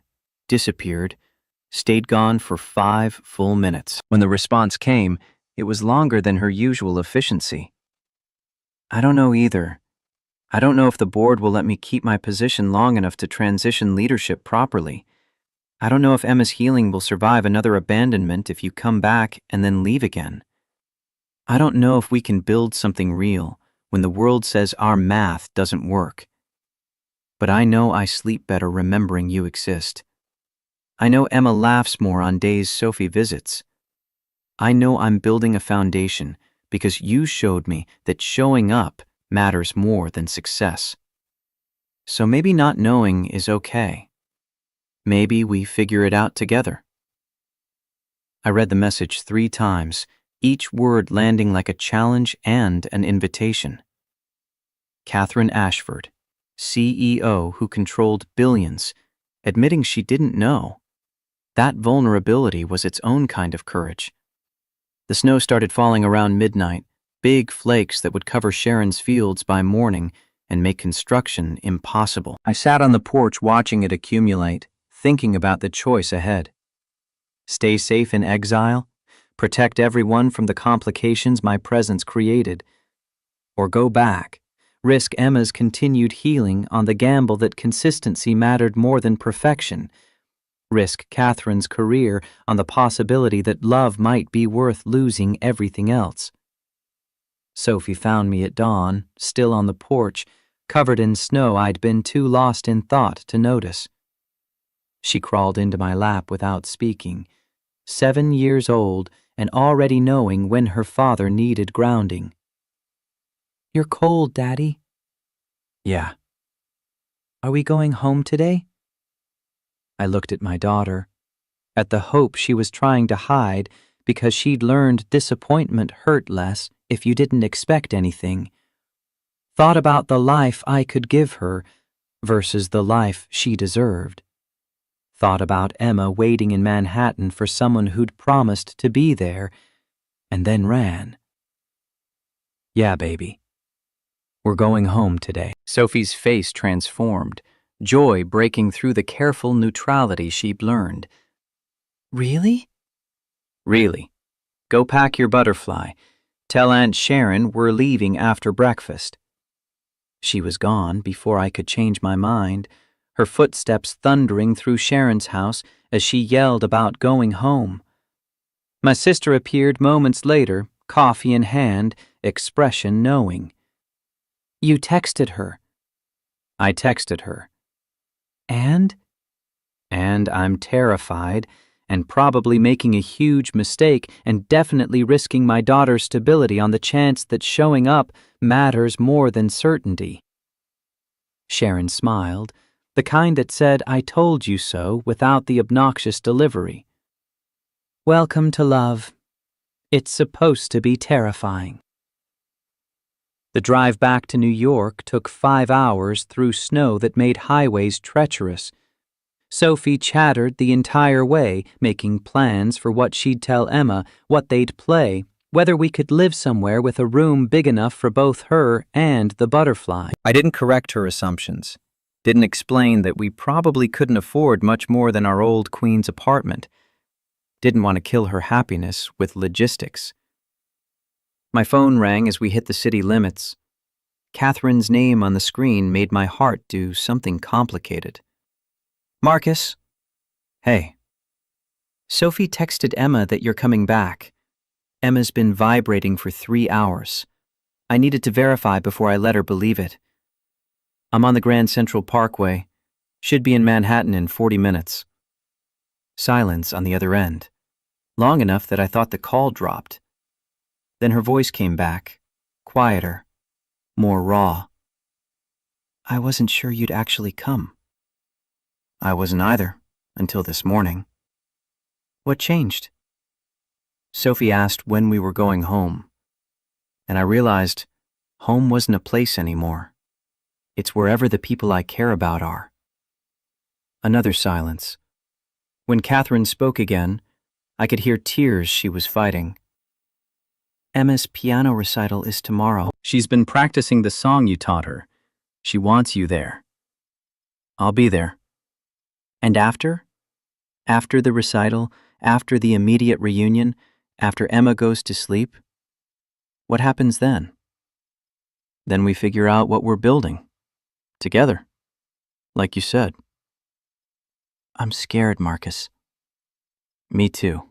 disappeared, stayed gone for 5 full minutes. When the response came, it was longer than her usual efficiency. I don't know either. I don't know if the board will let me keep my position long enough to transition leadership properly. I don't know if Emma's healing will survive another abandonment if you come back and then leave again. I don't know if we can build something real when the world says our math doesn't work. But I know I sleep better remembering you exist. I know Emma laughs more on days Sophie visits. I know I'm building a foundation because you showed me that showing up matters more than success. So maybe not knowing is okay. Maybe we figure it out together. I read the message 3 times, each word landing like a challenge and an invitation. Catherine Ashford, CEO who controlled billions, admitting she didn't know. That vulnerability was its own kind of courage. The snow started falling around midnight, big flakes that would cover Sharon's fields by morning and make construction impossible. I sat on the porch watching it accumulate, thinking about the choice ahead. Stay safe in exile, protect everyone from the complications my presence created, or go back, risk Emma's continued healing on the gamble that consistency mattered more than perfection, risk Catherine's career on the possibility that love might be worth losing everything else. Sophie found me at dawn, still on the porch, covered in snow I'd been too lost in thought to notice. She crawled into my lap without speaking, 7 years old and already knowing when her father needed grounding. "You're cold, Daddy." "Yeah." "Are we going home today?" I looked at my daughter, at the hope she was trying to hide because she'd learned disappointment hurt less if you didn't expect anything. Thought about the life I could give her versus the life she deserved. Thought about Emma waiting in Manhattan for someone who'd promised to be there, and then ran. "Yeah, baby. We're going home today." Sophie's face transformed, joy breaking through the careful neutrality she'd learned. "Really?" "Really. Go pack your butterfly. Tell Aunt Sharon we're leaving after breakfast." She was gone before I could change my mind, her footsteps thundering through Sharon's house as she yelled about going home. My sister appeared moments later, coffee in hand, expression knowing. "You texted her." "I texted her." "And?" "And I'm terrified and probably making a huge mistake and definitely risking my daughter's stability on the chance that showing up matters more than certainty." Sharon smiled, the kind that said "I told you so" without the obnoxious delivery. "Welcome to love. It's supposed to be terrifying." The drive back to New York took 5 hours through snow that made highways treacherous. Sophie chattered the entire way, making plans for what she'd tell Emma, what they'd play, whether we could live somewhere with a room big enough for both her and the butterfly. I didn't correct her assumptions. Didn't explain that we probably couldn't afford much more than our old Queen's apartment. Didn't want to kill her happiness with logistics. My phone rang as we hit the city limits. Catherine's name on the screen made my heart do something complicated. "Marcus." "Hey." "Sophie texted Emma that you're coming back. Emma's been vibrating for 3 hours. I needed to verify before I let her believe it. I'm on the Grand Central Parkway. Should be in Manhattan in 40 minutes. Silence on the other end. Long enough that I thought the call dropped. Then her voice came back, quieter, more raw. "I wasn't sure you'd actually come." "I wasn't either, until this morning." "What changed?" Sophie asked when we were going home, and I realized home wasn't a place anymore. It's wherever the people I care about are. Another silence. When Catherine spoke again, I could hear tears she was fighting. "Emma's piano recital is tomorrow. She's been practicing the song you taught her. She wants you there." "I'll be there." "And after? After the recital, after the immediate reunion, after Emma goes to sleep? What happens then?" "Then we figure out what we're building. Together. Like you said." "I'm scared, Marcus." "Me too.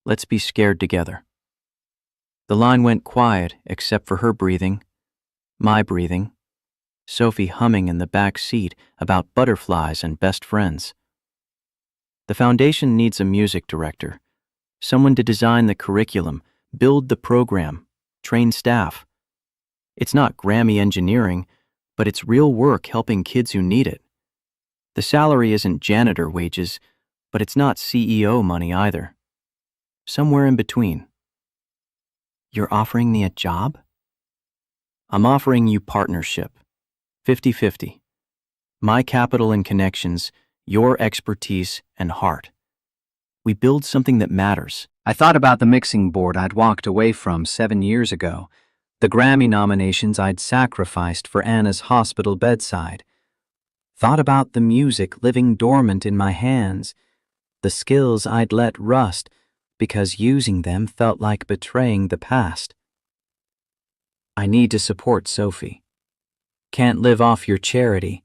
Let's be scared together." The line went quiet except for her breathing, my breathing, Sophie humming in the back seat about butterflies and best friends. The foundation needs a music director, someone to design the curriculum, build the program, train staff. It's not Grammy engineering, but it's real work helping kids who need it. The salary isn't janitor wages, but it's not CEO money either. Somewhere in between. "You're offering me a job?" "I'm offering you partnership. 50-50. My capital and connections, your expertise and heart. We build something that matters." I thought about the mixing board I'd walked away from 7 years ago, the Grammy nominations I'd sacrificed for Anna's hospital bedside. Thought about the music living dormant in my hands, the skills I'd let rust because using them felt like betraying the past. I need to support Sophie. Can't live off your charity.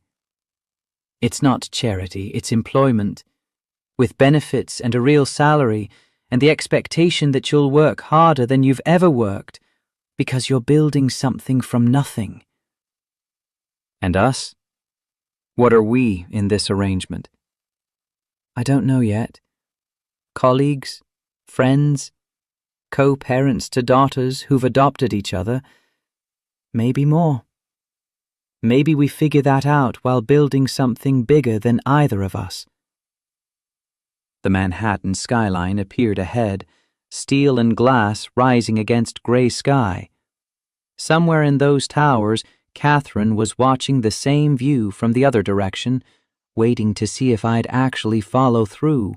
It's not charity, it's employment, with benefits and a real salary and the expectation that you'll work harder than you've ever worked because you're building something from nothing. And us? What are we in this arrangement? I don't know yet. Colleagues, friends, co-parents to daughters who've adopted each other, maybe more. Maybe we figure that out while building something bigger than either of us. The Manhattan skyline appeared ahead, steel and glass rising against gray sky. Somewhere in those towers, Catherine was watching the same view from the other direction, waiting to see if I'd actually follow through,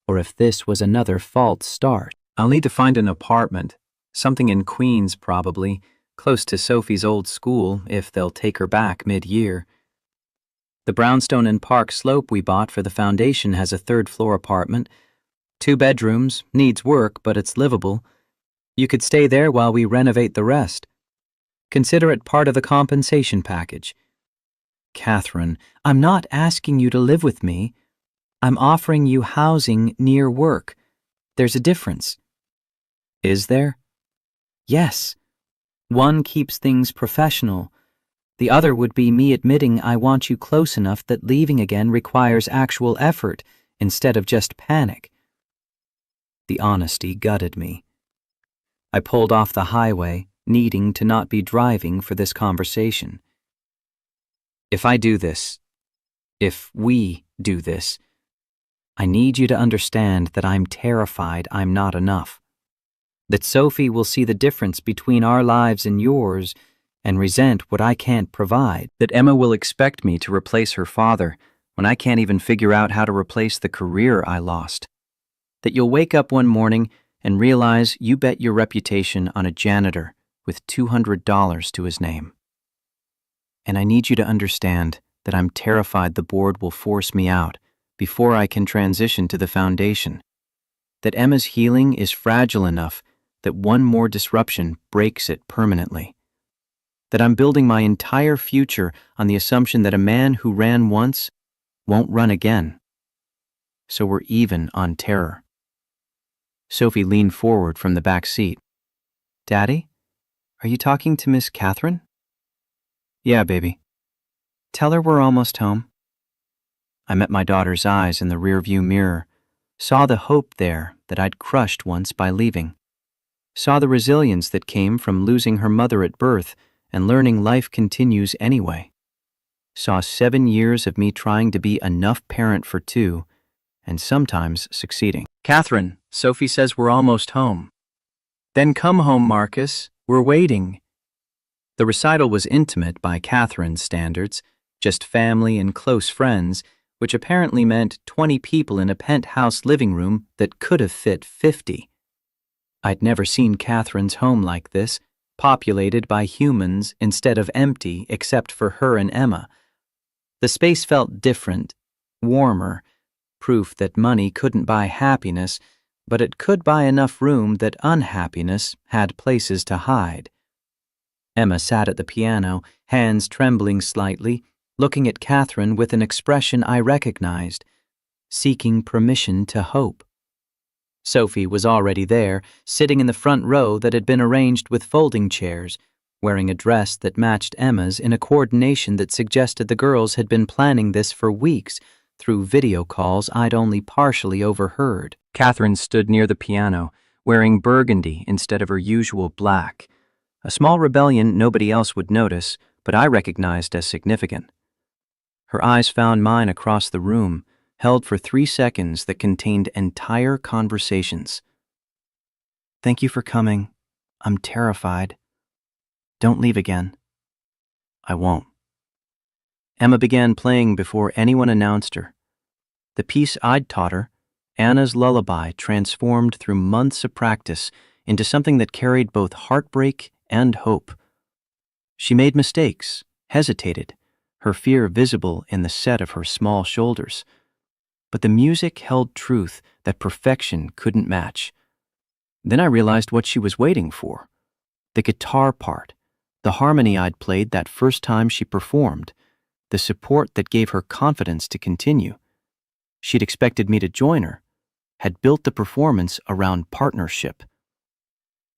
or if this was another false start. I'll need to find an apartment, something in Queens probably, close to Sophie's old school if they'll take her back mid-year. The brownstone and park slope we bought for the foundation has a third-floor apartment. 2 bedrooms, needs work, but it's livable. You could stay there while we renovate the rest. Consider it part of the compensation package. Catherine, I'm not asking you to live with me. I'm offering you housing near work. There's a difference. Is there? Yes. One keeps things professional. The other would be me admitting I want you close enough that leaving again requires actual effort instead of just panic. The honesty gutted me. I pulled off the highway, needing to not be driving for this conversation. If I do this, if we do this, I need you to understand that I'm terrified I'm not enough. That Sophie will see the difference between our lives and yours and resent what I can't provide. That Emma will expect me to replace her father when I can't even figure out how to replace the career I lost. That you'll wake up one morning and realize you bet your reputation on a janitor with $200 to his name. And I need you to understand that I'm terrified the board will force me out before I can transition to the foundation. That Emma's healing is fragile enough that one more disruption breaks it permanently. That I'm building my entire future on the assumption that a man who ran once won't run again. So we're even on terror. Sophie leaned forward from the back seat. Daddy, are you talking to Miss Catherine? Yeah, baby. Tell her we're almost home. I met my daughter's eyes in the rearview mirror, saw the hope there that I'd crushed once by leaving, saw the resilience that came from losing her mother at birth and learning life continues anyway, saw 7 years of me trying to be enough parent for 2 and sometimes succeeding. Catherine, Sophie says we're almost home. Then come home, Marcus. We're waiting. The recital was intimate by Catherine's standards, just family and close friends, which apparently meant 20 people in a penthouse living room that could have fit 50. I'd never seen Catherine's home like this, populated by humans instead of empty except for her and Emma. The space felt different, warmer, proof that money couldn't buy happiness, but it could buy enough room that unhappiness had places to hide. Emma sat at the piano, hands trembling slightly, looking at Catherine with an expression I recognized, seeking permission to hope. Sophie was already there, sitting in the front row that had been arranged with folding chairs, wearing a dress that matched Emma's in a coordination that suggested the girls had been planning this for weeks through video calls I'd only partially overheard. Catherine stood near the piano, wearing burgundy instead of her usual black, a small rebellion nobody else would notice, but I recognized as significant. Her eyes found mine across the room, held for 3 seconds that contained entire conversations. Thank you for coming. I'm terrified. Don't leave again. I won't. Emma began playing before anyone announced her. The piece I'd taught her, Anna's Lullaby, transformed through months of practice into something that carried both heartbreak and hope. She made mistakes, hesitated, her fear visible in the set of her small shoulders. But the music held truth that perfection couldn't match, Then I realized what she was waiting for. The guitar part, the harmony I'd played that first time she performed, the support that gave her confidence to continue. She'd expected me to join her, had built the performance around partnership.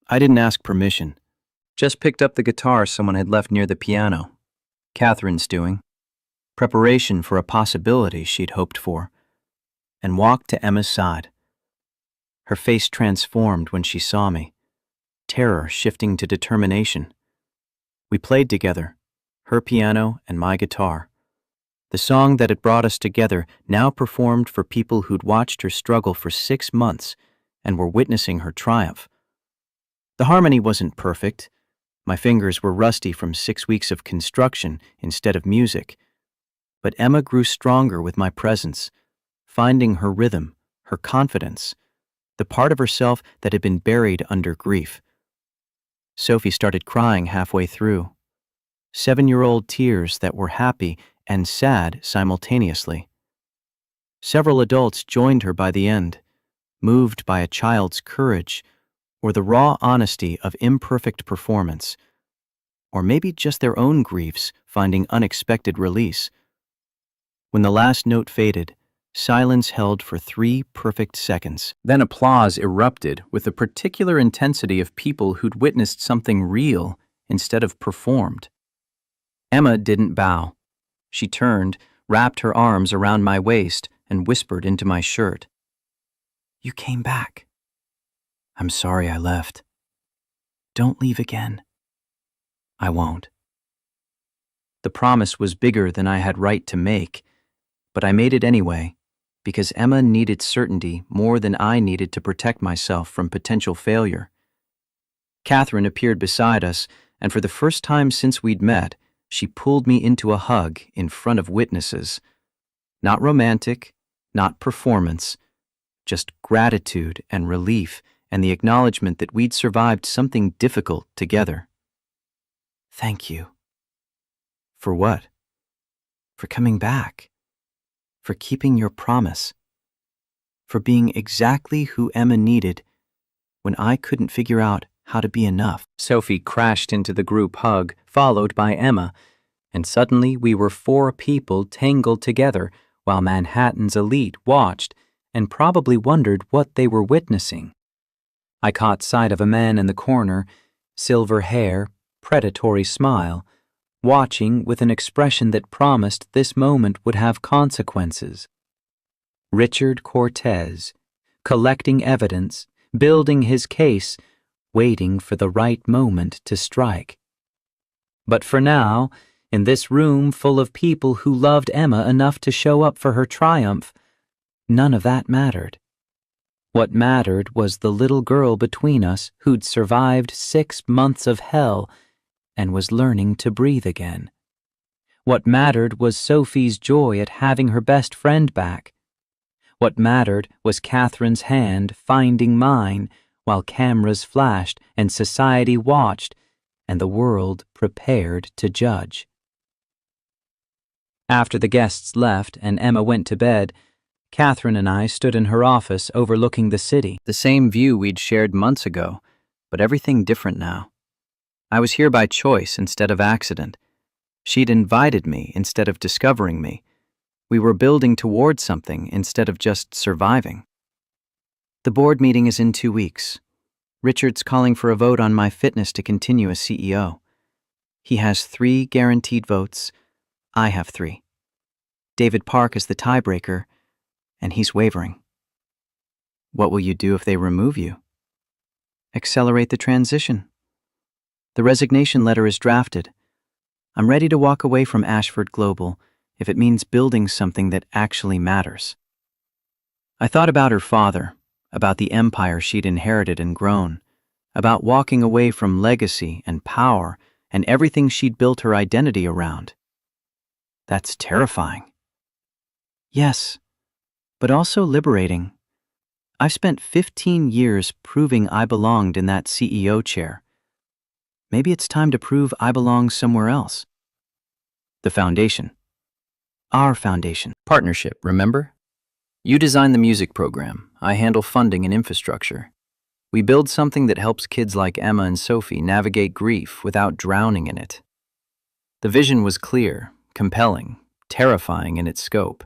I didn't ask permission, just picked up the guitar someone had left near the piano. Catherine's doing. Preparation for a possibility she'd hoped for, and walked to Emma's side. Her face transformed when she saw me, terror shifting to determination. We played together, her piano and my guitar. The song that had brought us together now performed for people who'd watched her struggle for 6 months and were witnessing her triumph. The harmony wasn't perfect. My fingers were rusty from 6 weeks of construction instead of music. But Emma grew stronger with my presence, finding her rhythm, her confidence, the part of herself that had been buried under grief. Sophie started crying halfway through. 7-year-old tears that were happy and sad simultaneously. Several adults joined her by the end, moved by a child's courage or the raw honesty of imperfect performance, or maybe just their own griefs finding unexpected release. When the last note faded, silence held for 3 perfect seconds. Then applause erupted with the particular intensity of people who'd witnessed something real instead of performed. Emma didn't bow. She turned, wrapped her arms around my waist, and whispered into my shirt. "You came back. I'm sorry I left. Don't leave again." "I won't." The promise was bigger than I had right to make, but I made it anyway, because Emma needed certainty more than I needed to protect myself from potential failure. Catherine appeared beside us, and for the first time since we'd met, she pulled me into a hug in front of witnesses. Not romantic, not performance, just gratitude and relief and the acknowledgement that we'd survived something difficult together. "Thank you." "For what?" "For coming back. For keeping your promise. For being exactly who Emma needed when I couldn't figure out how to be enough." Sophie crashed into the group hug, followed by Emma, and suddenly we were 4 people tangled together while Manhattan's elite watched and probably wondered what they were witnessing. I caught sight of a man in the corner, silver hair, predatory smile, watching with an expression that promised this moment would have consequences. Richard Cortez, collecting evidence, building his case, waiting for the right moment to strike. But for now, in this room full of people who loved Emma enough to show up for her triumph, none of that mattered. What mattered was the little girl between us who'd survived 6 months of hell and was learning to breathe again. What mattered was Sophie's joy at having her best friend back. What mattered was Catherine's hand finding mine while cameras flashed and society watched and the world prepared to judge. After the guests left and Emma went to bed, Catherine and I stood in her office overlooking the city. The same view we'd shared months ago, but everything different now. I was here by choice instead of accident. She'd invited me instead of discovering me. We were building towards something instead of just surviving. The board meeting is in 2 weeks. Richard's calling for a vote on my fitness to continue as CEO. He has 3 guaranteed votes. I have 3. David Park is the tiebreaker, and he's wavering. What will you do if they remove you? Accelerate the transition. The resignation letter is drafted. I'm ready to walk away from Ashford Global if it means building something that actually matters. I thought about her father, about the empire she'd inherited and grown, about walking away from legacy and power and everything she'd built her identity around. That's terrifying. Yes, but also liberating. I've spent 15 years proving I belonged in that CEO chair. Maybe it's time to prove I belong somewhere else. The foundation. Our foundation. Partnership, remember? You design the music program. I handle funding and infrastructure. We build something that helps kids like Emma and Sophie navigate grief without drowning in it. The vision was clear, compelling, terrifying in its scope.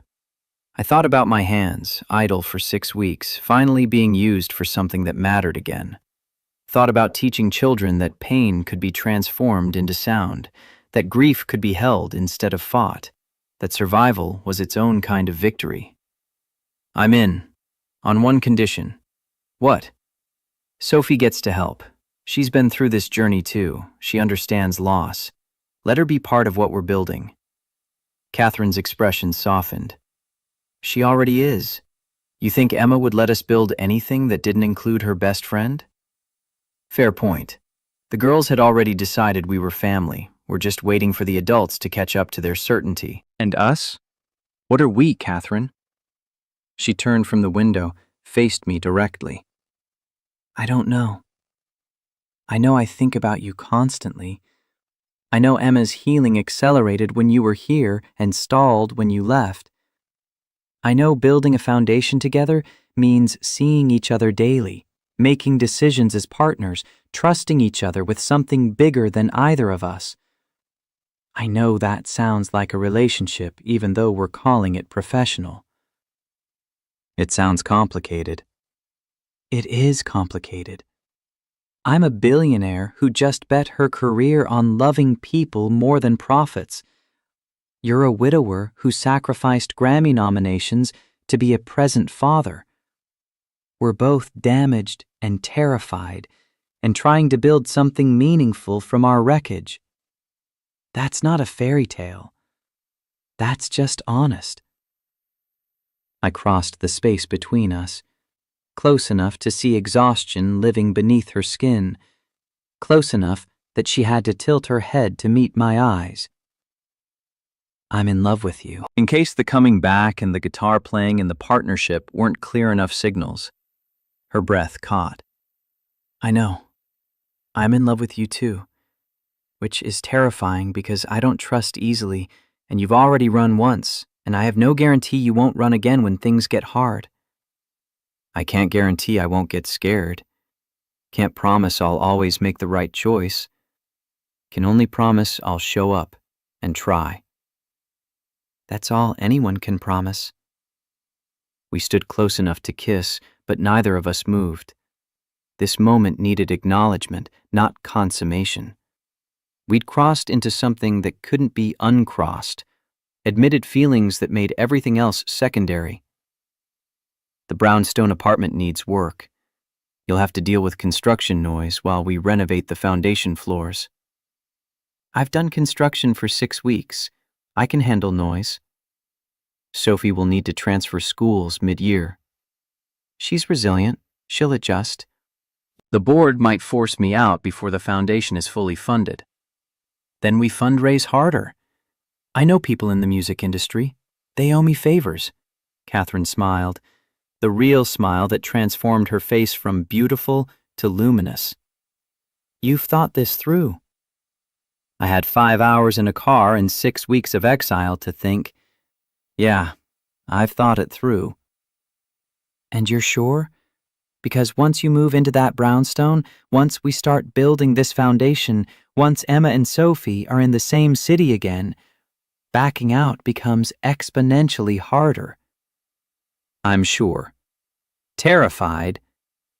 I thought about my hands, idle for 6 weeks, finally being used for something that mattered again. Thought about teaching children that pain could be transformed into sound, that grief could be held instead of fought, that survival was its own kind of victory. I'm in, on one condition. What? Sophie gets to help. She's been through this journey too. She understands loss. Let her be part of what we're building. Catherine's expression softened. She already is. You think Emma would let us build anything that didn't include her best friend? Fair point. The girls had already decided we were family. We're just waiting for the adults to catch up to their certainty. And us? What are we, Catherine? She turned from the window, faced me directly. I don't know. I know I think about you constantly. I know Emma's healing accelerated when you were here and stalled when you left. I know building a foundation together means seeing each other daily, making decisions as partners, trusting each other with something bigger than either of us. I know that sounds like a relationship even though we're calling it professional. It sounds complicated. It is complicated. I'm a billionaire who just bet her career on loving people more than profits. You're a widower who sacrificed Grammy nominations to be a present father. We're both damaged and terrified and trying to build something meaningful from our wreckage. That's not a fairy tale. That's just honest. I crossed the space between us, close enough to see exhaustion living beneath her skin, close enough that she had to tilt her head to meet my eyes. I'm in love with you. In case the coming back and the guitar playing and the partnership weren't clear enough signals, her breath caught. I know. I'm in love with you too, which is terrifying because I don't trust easily, and you've already run once, and I have no guarantee you won't run again when things get hard. I can't guarantee I won't get scared. Can't promise I'll always make the right choice. Can only promise I'll show up and try. That's all anyone can promise. We stood close enough to kiss, but neither of us moved. This moment needed acknowledgement, not consummation. We'd crossed into something that couldn't be uncrossed, admitted feelings that made everything else secondary. The brownstone apartment needs work. You'll have to deal with construction noise while we renovate the foundation floors. I've done construction for 6 weeks. I can handle noise. Sophie will need to transfer schools mid-year. She's resilient. She'll adjust. The board might force me out before the foundation is fully funded. Then we fundraise harder. I know people in the music industry. They owe me favors. Catherine smiled, the real smile that transformed her face from beautiful to luminous. You've thought this through. I had 5 hours in a car and 6 weeks of exile to think. Yeah, I've thought it through. And you're sure? Because once you move into that brownstone, once we start building this foundation, once Emma and Sophie are in the same city again, backing out becomes exponentially harder. I'm sure. Terrified,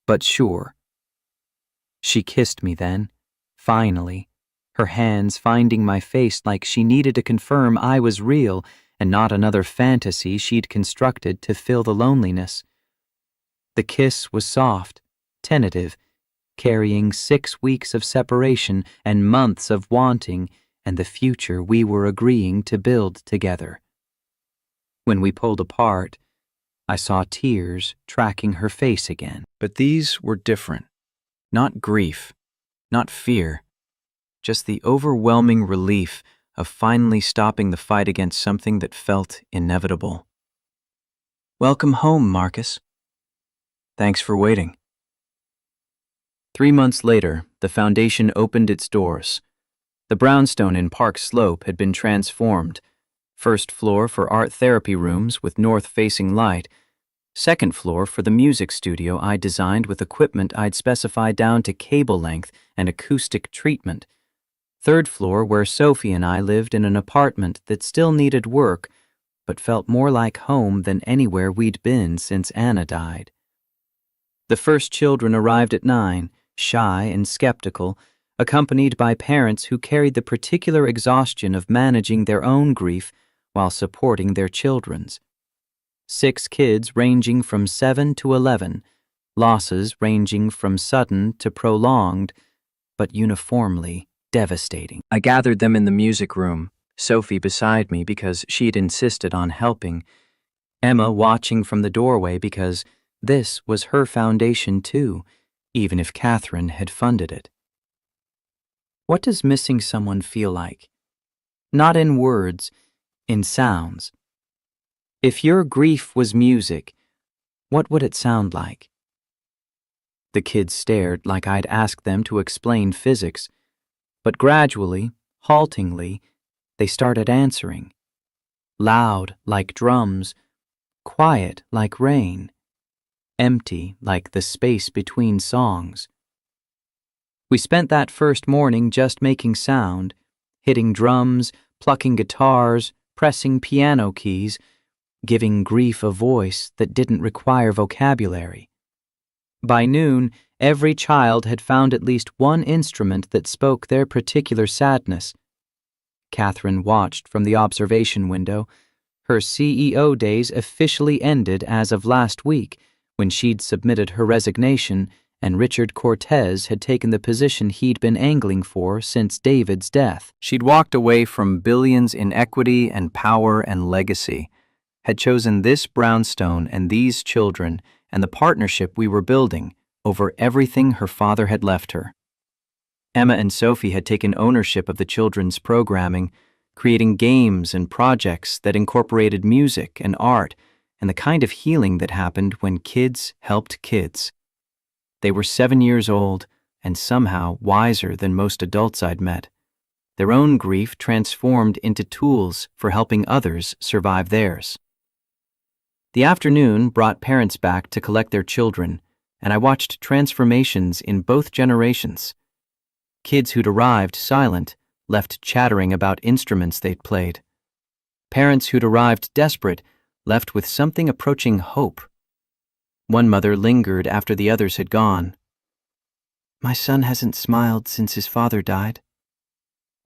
but sure. She kissed me then, finally, her hands finding my face like she needed to confirm I was real and not another fantasy she'd constructed to fill the loneliness. The kiss was soft, tentative, carrying 6 weeks of separation and months of wanting and the future we were agreeing to build together. When we pulled apart, I saw tears tracking her face again. But these were different. Not grief, not fear, just the overwhelming relief of finally stopping the fight against something that felt inevitable. Welcome home, Marcus. Thanks for waiting. 3 months later, the foundation opened its doors. The brownstone in Park Slope had been transformed. First floor for art therapy rooms with north-facing light, Second floor for the music studio I designed with equipment I'd specified down to cable length and acoustic treatment. Third floor where Sophie and I lived in an apartment that still needed work, but felt more like home than anywhere we'd been since Anna died. The first children arrived at 9, shy and skeptical, accompanied by parents who carried the particular exhaustion of managing their own grief while supporting their children's. 6 kids ranging from 7 to 11, losses ranging from sudden to prolonged, but uniformly devastating. I gathered them in the music room, Sophie beside me because she'd insisted on helping, Emma watching from the doorway because this was her foundation too, even if Catherine had funded it. What does missing someone feel like? Not in words, in sounds. If your grief was music, what would it sound like? The kids stared like I'd asked them to explain physics, but gradually, haltingly, they started answering. Loud like drums, quiet like rain, empty like the space between songs. We spent that first morning just making sound, hitting drums, plucking guitars, pressing piano keys, giving grief a voice that didn't require vocabulary. By noon, every child had found at least one instrument that spoke their particular sadness. Catherine watched from the observation window. Her CEO days officially ended as of last week, when she'd submitted her resignation and Richard Cortez had taken the position he'd been angling for since David's death. She'd walked away from billions in equity and power and legacy, had chosen this brownstone and these children and the partnership we were building over everything her father had left her. Emma and Sophie had taken ownership of the children's programming, creating games and projects that incorporated music and art and the kind of healing that happened when kids helped kids. They were 7 years old and somehow wiser than most adults I'd met. Their own grief transformed into tools for helping others survive theirs. The afternoon brought parents back to collect their children, and I watched transformations in both generations. Kids who'd arrived silent left chattering about instruments they'd played. Parents who'd arrived desperate left with something approaching hope. One mother lingered after the others had gone. My son hasn't smiled since his father died.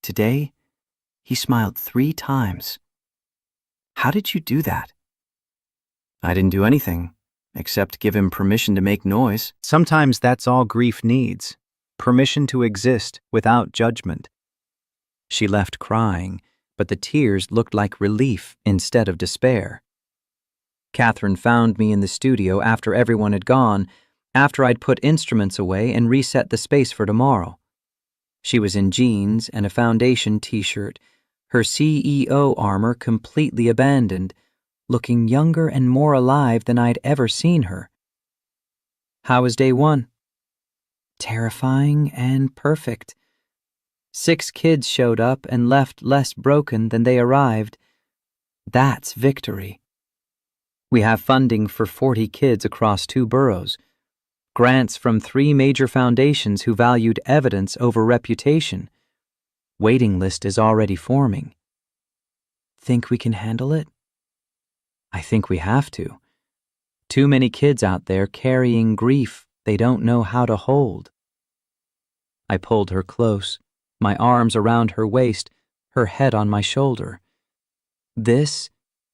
Today, he smiled 3 times. How did you do that? I didn't do anything, except give him permission to make noise. Sometimes that's all grief needs, permission to exist without judgment. She left crying, but the tears looked like relief instead of despair. Catherine found me in the studio after everyone had gone, after I'd put instruments away and reset the space for tomorrow. She was in jeans and a foundation t-shirt, her CEO armor completely abandoned, looking younger and more alive than I'd ever seen her. How was day 1? Terrifying and perfect. 6 kids showed up and left less broken than they arrived. That's victory. We have funding for 40 kids across 2 boroughs, grants from 3 major foundations who valued evidence over reputation. Waiting list is already forming. Think we can handle it? I think we have to. Too many kids out there carrying grief they don't know how to hold. I pulled her close, my arms around her waist, her head on my shoulder. This,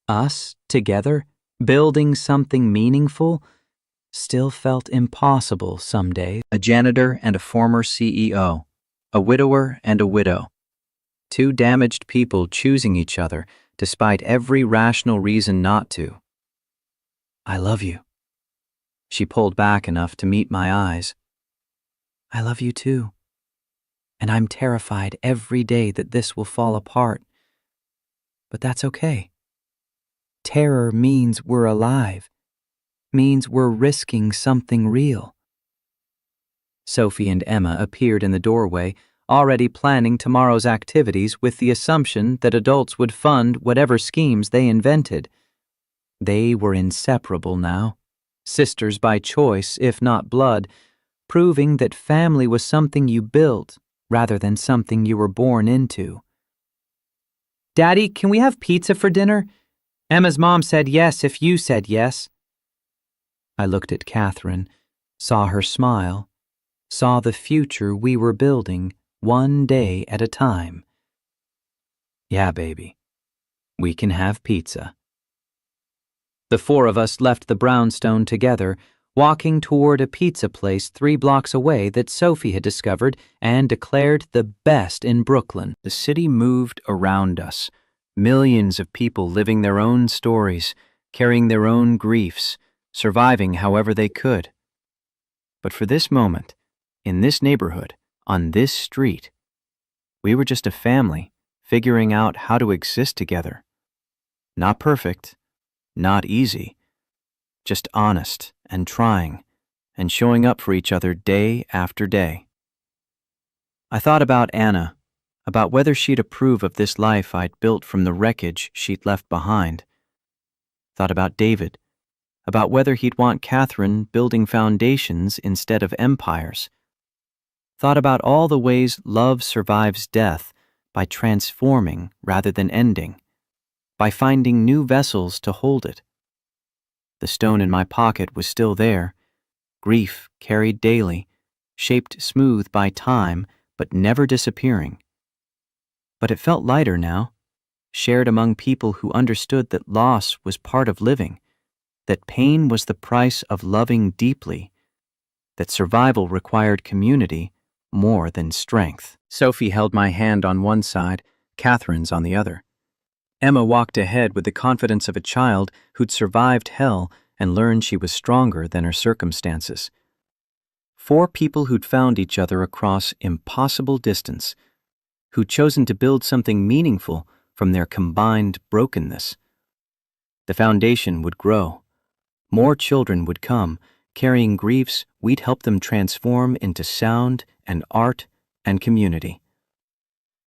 us, together, building something meaningful, still felt impossible some days. A janitor and a former CEO, a widower and a widow. 2 damaged people choosing each other despite every rational reason not to. I love you. She pulled back enough to meet my eyes. I love you too. And I'm terrified every day that this will fall apart. But that's okay. Terror means we're alive, means we're risking something real. Sophie and Emma appeared in the doorway, already planning tomorrow's activities with the assumption that adults would fund whatever schemes they invented. They were inseparable now. sisters by choice, if not blood, proving that family was something you built rather than something you were born into. "Daddy, can we have pizza for dinner? Emma's mom said yes if you said yes." I looked at Catherine, saw her smile, saw the future we were building one day at a time. "Yeah, baby, we can have pizza." The four of us left the brownstone together, walking toward a pizza place 3 blocks away that Sophie had discovered and declared the best in Brooklyn. The city moved around us, millions of people living their own stories, carrying their own griefs, surviving however they could. But for this moment, in this neighborhood, on this street, we were just a family figuring out how to exist together. Not perfect, not easy, just honest and trying and showing up for each other day after day. I thought about Anna, about whether she'd approve of this life I'd built from the wreckage she'd left behind. Thought about David, about whether he'd want Catherine building foundations instead of empires. Thought about all the ways love survives death by transforming rather than ending, by finding new vessels to hold it. The stone in my pocket was still there, grief carried daily, shaped smooth by time but never disappearing. But it felt lighter now, shared among people who understood that loss was part of living, that pain was the price of loving deeply, that survival required community more than strength. Sophie held my hand on one side, Catherine's on the other. Emma walked ahead with the confidence of a child who'd survived hell and learned she was stronger than her circumstances. 4 people who'd found each other across impossible distance, who'd chosen to build something meaningful from their combined brokenness. The foundation would grow. More children would come, carrying griefs we'd help them transform into sound and art and community.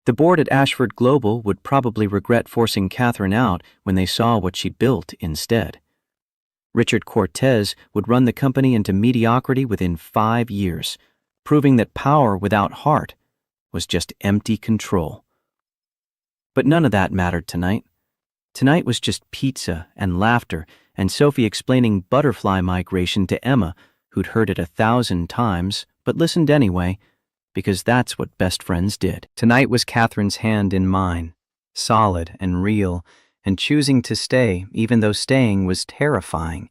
The board at Ashford Global would probably regret forcing Catherine out when they saw what she'd built instead. Richard Cortez would run the company into mediocrity within 5 years, proving that power without heart was just empty control. But none of that mattered tonight. Tonight was just pizza and laughter and Sophie explaining butterfly migration to Emma, who'd heard it 1,000 times, but listened anyway, because that's what best friends did. Tonight was Catherine's hand in mine, solid and real, and choosing to stay even though staying was terrifying.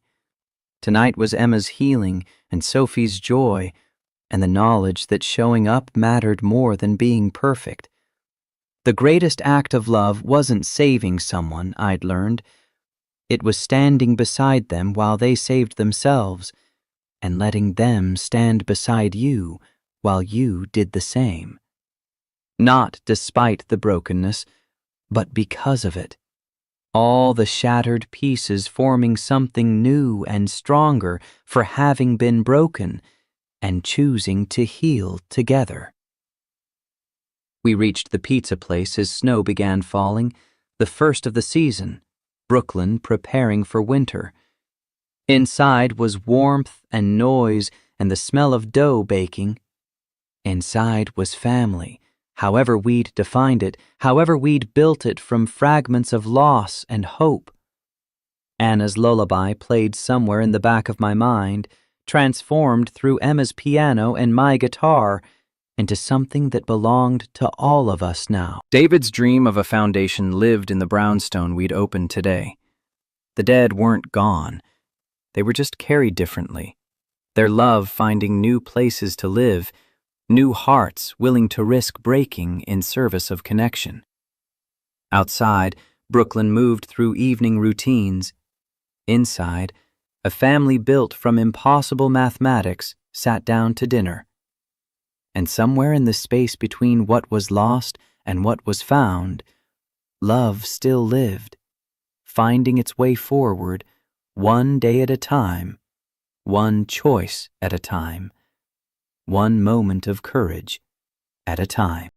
Tonight was Emma's healing and Sophie's joy, and the knowledge that showing up mattered more than being perfect. The greatest act of love wasn't saving someone, I'd learned. It was standing beside them while they saved themselves, and letting them stand beside you while you did the same. Not despite the brokenness, but because of it. All the shattered pieces forming something new and stronger for having been broken and choosing to heal together. We reached the pizza place as snow began falling, the first of the season, Brooklyn preparing for winter. Inside was warmth and noise and the smell of dough baking. Inside was family, however we'd defined it, however we'd built it from fragments of loss and hope. Anna's lullaby played somewhere in the back of my mind, transformed through Emma's piano and my guitar into something that belonged to all of us now. David's dream of a foundation lived in the brownstone we'd opened today. The dead weren't gone. They were just carried differently, their love finding new places to live, new hearts willing to risk breaking in service of connection. Outside, Brooklyn moved through evening routines. Inside, a family built from impossible mathematics sat down to dinner. And somewhere in the space between what was lost and what was found, love still lived, finding its way forward, one day at a time, one choice at a time, one moment of courage at a time.